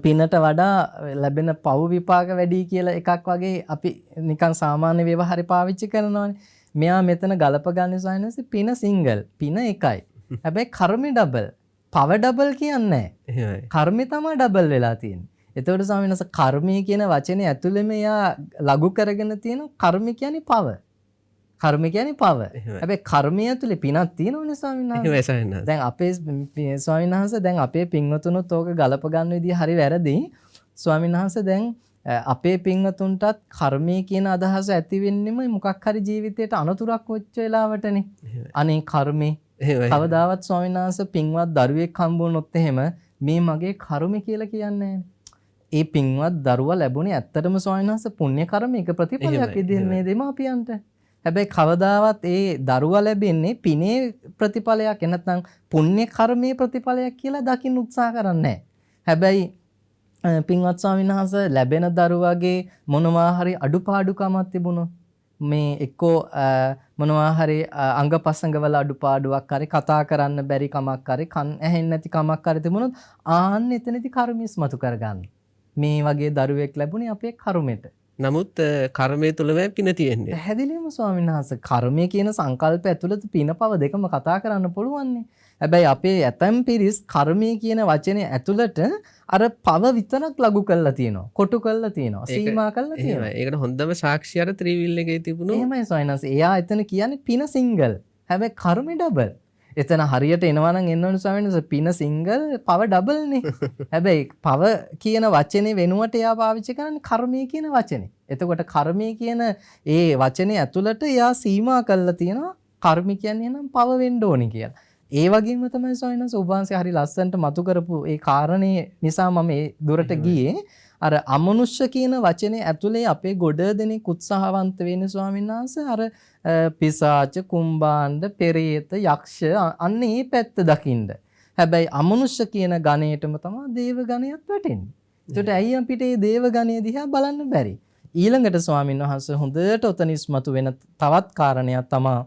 පිනට වඩා ලැබෙන පව් විපාක වැඩි කියලා එකක් වගේ අපි නිකන් සාමාන්‍ය ව්‍යවහාරේ පාවිච්චි කරනවානේ. මෙයා මෙතන ගලපගන්නේ ස්වාමීන් වහන්සේ පින සිංගල් පින එකයි. හැබැයි කර්මය ඩබල්. පව ඩබල් කියන්නේ නැහැ. කර්මය තමයි ඩබල් වෙලා තියෙන්නේ. එතකොට ස්වාමීන් වහන්සේ කර්මය කියන වචනේ ඇතුළෙම එයා ලඝු කරගෙන තියෙන කර්මය කියන්නේ පව. කර්ම කියන්නේ පව. හැබැයි කර්මය ඇතුලේ පිනක් තියෙනවනේ ස්වාමීන් වහන්සේ. දැන් අපේ ස්වාමීන් වහන්සේ දැන් අපේ පින්වතුනුත් ඕක ගලප ගන්න විදිය හරි වැරදි. ස්වාමීන් වහන්සේ දැන් අපේ පින්වතුන්ටත් කර්මය කියන අදහස ඇති වෙන්නෙම මොකක් හරි ජීවිතේට අනතුරක් වෙච්ච වෙලාවටනේ. අනේ කර්මේ කවදාවත් ස්වාමීන් වහන්සේ පින්වත් දරුවෙක් හම්බුනොත් එහෙම මේ මගේ කර්මය කියලා කියන්නේ ඒ පින්වත් දරුවා ලැබුණේ ඇත්තටම ස්වාමීන් වහන්සේ පුණ්‍ය කර්මයක ප්‍රතිඵලයක් විදිහට මේ දෙමාපියන්ට. හැබැයි කවදාවත් ඒ දරුවා ලැබෙන්නේ පිනේ ප්‍රතිඵලයක් නැත්නම් පුණ්‍ය කර්මයේ ප්‍රතිඵලයක් කියලා දකින්න උත්සාහ කරන්නේ නැහැ. හැබැයි පින්වත් ස්වාමීන් වහන්සේ ලැබෙන දරුවාගේ මොනවා හරි අඩුපාඩුකමක් තිබුණොත් මේ එක්කෝ මොනවා හරි අංගපසංගවල අඩුපාඩුවක් හරි කතා කරන්න බැරි කමක් හරි කන් ඇහෙන්නේ නැති කමක් හරි තිබුණොත් ආන්න එතනදී කර්මස්මතු කරගන්න. මේ වගේ දරුවෙක් ලැබුණේ අපේ කර්මෙට. නමුත් කර්මය තුළම පින තියෙන්නේ. පැහැදිලිවම ස්වාමීන් වහන්සේ කර්මය කියන සංකල්පය ඇතුළත පින පව දෙකම කතා කරන්න පුළුවන්නේ. හැබැයි අපේ ඇතම් පිරිස් කර්මය කියන වචනේ ඇතුළට අර පව විතරක් ලඝු කරලා තියෙනවා. කොටු කරලා තියෙනවා. සීමා කරලා තියෙනවා. ඒකට හොඳම සාක්ෂිය අර ත්‍රිවිල් එකේ තිබුණු. එහෙමයි ස්වාමීන් වහන්සේ. එයා එතන කියන්නේ පින සිංගල්. හැබැයි කර්මය ඩබල්. එතන හරියට එනවා නම් එන්න ඕනේ ස්වාමීන් වහන්සේ පින සිංගල් පව ඩබල් නේ. හැබැයි පව කියන වචනේ වෙනුවට එයා පාවිච්චි කරන්නේ කර්මය කියන වචනේ. එතකොට කර්මය කියන ඒ වචනේ ඇතුළට එයා සීමා කරලා තියෙනවා කර්ම කියන්නේ නම් පව වෙන්න ඕනේ කියලා. ඒ වගේම තමයි ස්වාමීන් වහන්සේ ඔබ වහන්සේ හරි ලස්සනට මතු කරපු ඒ කාරණේ නිසා මම ඒ දුරට ගියේ. අර අමනුෂ්‍ය කියන වචනේ ඇතුලේ අපේ ගොඩ දෙනෙක් උත්සාහවන්ත වෙන්නේ ස්වාමීන් වහන්සේ අර පිසාච කුම්බාණ්ඩ පෙරේත යක්ෂ අන්න ඒ පැත්ත දකින්න. හැබැයි අමනුෂ්‍ය කියන ගණයටම තමයි දේව ගණයත් වැටෙන්නේ. ඒකට ඇයි අපිට මේ දේව ගණය දිහා බලන්න බැරි? ඊළඟට ස්වාමීන් වහන්සේ හොඳට ඔතන ඉස්මතු වෙන තවත් කාරණයක් තමයි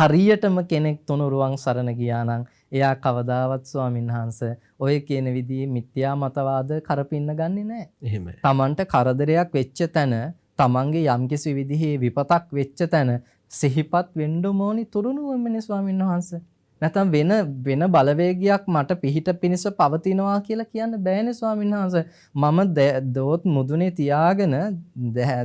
හරියටම කෙනෙක් තුනුරුවන් සරණ ගියා නම් එයා කවදාවත් ස්වාමීන් වහන්සේ ඔය කියන විදිහේ මිත්‍යා මතවාද කරපින්න ගන්නෙ නැහැ. එහෙමයි. Tamanට කරදරයක් වෙච්ච තැන, Tamanගේ යම්කිසි විදිහේ විපතක් වෙච්ච තැන සිහිපත් වෙන්න ඕනි තුරුණුවමනේ ස්වාමීන් වහන්සේ. නැත්නම් වෙන බලවේගයක් මට පිහිට පිනිස පවතිනවා කියලා කියන්න බෑනේ ස්වාමීන් වහන්සේ. මම දෝත් මුදුනේ තියාගෙන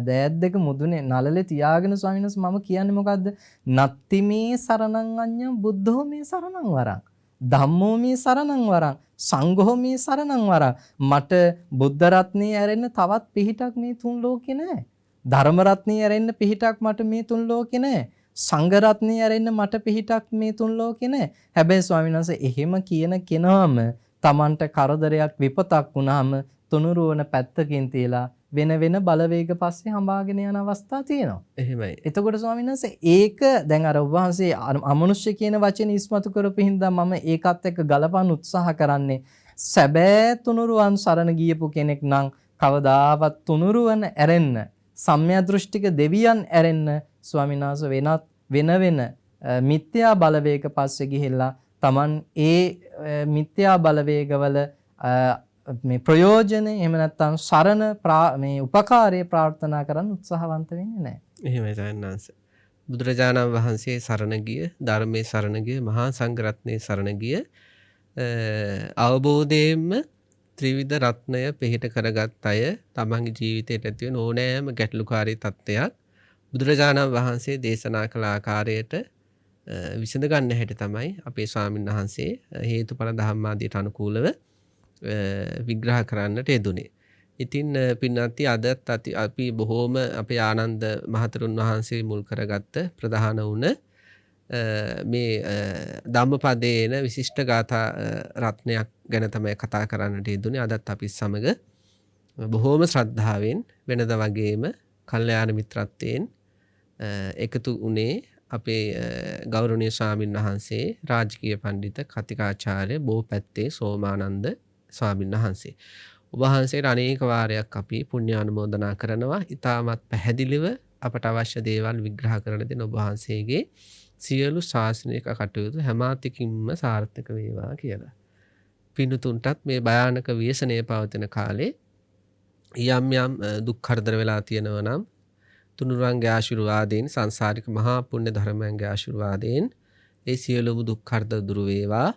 දෑත් දෙක මුදුනේ නළලේ තියාගෙන ස්වාමීන් වහන්සේ මම කියන්නේ මොකද්ද? නත්තිමේ සරණං අඤ්ඤං බුද්ධෝ මේ සරණං වරං. ධම්මෝ මේ සරණං වරං. සංඝෝ මේ සරණං වරං. මට බුද්ධ රත්නේ ඇරෙන්න තවත් පිහිටක් මේ තුන් ලෝකේ නැහැ. ධර්ම රත්නේ ඇරෙන්න පිහිටක් මට මේ තුන් ලෝකේ නැහැ. සංඝ රත්නේ ඇරෙන්න මට පිහිටක් මේ තුන් ලෝකේ නැහැ. හැබැයි ස්වාමීන් වහන්සේ එහෙම කියන කෙනාම Tamanට කරදරයක් විපතක් වුණාම තුනුරුවන පැත්තකින් තියලා වෙන වෙන බලවේග පස්සේ හඹාගෙන යන අවස්ථා තියෙනවා. එහෙමයි. එතකොට ස්වාමීන් වහන්සේ ඒක දැන් අර ඔබ වහන්සේ අමනුෂ්‍ය කියන වචනේ ඉස්මතු කරපු හින්දා මම ඒකත් එක්ක ගලපන්න උත්සාහ කරන්නේ සැබෑ තුනුරුවන් සරණ ගියපු කෙනෙක් නම් කවදාවත් තුනුරුවන් ඇරෙන්න සම්‍යක් දෘෂ්ටික දෙවියන් ඇරෙන්න ස්වාමීන් වහන්සේ වෙන මිත්‍යා බලවේග පස්සේ ගිහිල්ලා Taman ඒ මිත්‍යා බලවේගවල මේ ප්‍රයෝජන එහෙම නැත්නම් සරණ මේ උපකාරයේ ප්‍රාර්ථනා කරන්න උත්සාහවන්ත වෙන්නේ නැහැ. එහෙමයි සයන්නාංශ. බුදුරජාණන් වහන්සේ සරණ ගිය, ධර්මයේ සරණ ගිය, මහා සංඝරත්නයේ සරණ ගිය අවබෝධයෙන්ම ත්‍රිවිධ රත්නය පිහිට කරගත් අය තමන්ගේ ජීවිතයට ඇති වෙන ඕනෑම ගැටලුකාරී තත්ත්වයක් බුදුරජාණන් වහන්සේ දේශනා කළ ආකාරයට විසඳ ගන්න හැටි තමයි අපේ ස්වාමීන් වහන්සේ හේතුඵල ධම්මාදියට අනුකූලව විග්‍රහ කරන්නට යෙදුනේ. ඉතින් පින්වත්නි අදත් අපි බොහෝම අපේ ආනන්ද මහතෙරුන් වහන්සේ මුල් කරගත්ත ප්‍රධාන වුණ මේ ධම්මපදයේන විශිෂ්ට ගාථා රත්නයක් ගැන තමයි කතා කරන්නට යෙදුනේ. අදත් අපි සමග බොහෝම ශ්‍රද්ධාවෙන් වෙනද වගේම කල්යාණ මිත්‍රත්වයෙන් එකතු වුණේ අපේ ගෞරවනීය ස්වාමින් වහන්සේ රාජකීය පඬිත කතිකාචාර්ය බෝපැත්තේ සෝමානන්ද ස්වාමින් වහන්සේ. ඔබ වහන්සේට අනේක වාරයක් අපි පුණ්‍යානුමෝදනා කරනවා. ඊටමත් පැහැදිලිව අපට අවශ්‍ය දේවල් විග්‍රහ කරන දෙන ඔබ වහන්සේගේ සියලු ශාසනික කටයුතු හැමාතිකින්ම සාර්ථක වේවා කියලා. පින්තුන්ටත් මේ භයානක ව්‍යසනයේ පවතින කාලේ යම් යම් දුක් කරදර වෙලා තියෙනවා නම් තුනුරුවන්ගේ ආශිර්වාදයෙන් සංසාරික මහා පුණ්‍ය ධර්මයන්ගේ ආශිර්වාදයෙන් ඒ සියලුම දුක් කරදර දුරු වේවා.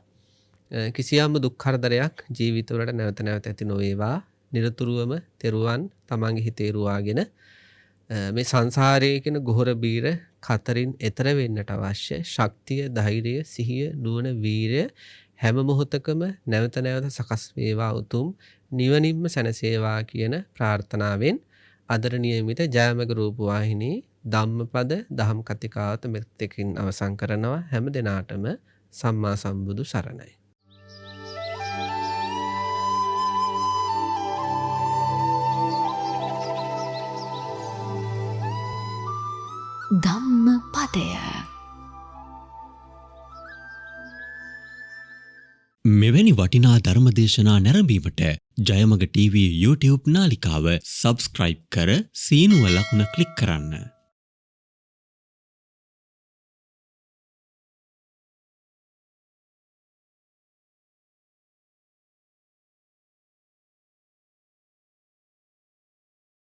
කිසියම් දුක් කරදරයක් ජීවිතවලට නැවත නැවත ඇති නොවේවා. නිරතුරුවම තෙරුවන් තමන්ගේ හිතේ රුවාගෙන මේ සංසාරයේ කියන ගොහර බීර කතරින් එතර වෙන්නට අවශ්‍ය ශක්තිය, ධෛර්යය, සිහිය, නුවණ, වීරය හැම මොහොතකම නැවත නැවත සකස් වේවා. උතුම් නිවනින්ම සැනසේවා කියන ප්‍රාර්ථනාවෙන් අදර නියමිත ජයමග රූප වාහිනී ධම්මපද දහම් කතිකාවත මෙතෙකින් අවසන් කරනවා. හැම දිනාටම සම්මා සම්බුදු සරණයි. ධම්මපදය මෙවැනි වටිනා ධර්මදේශනා නැරඹීමට ජයමග TV YouTube නාලිකාව සබස්ක්‍රයිබ් කර සීනුව ලකුණ ක්ලික් කරන්න.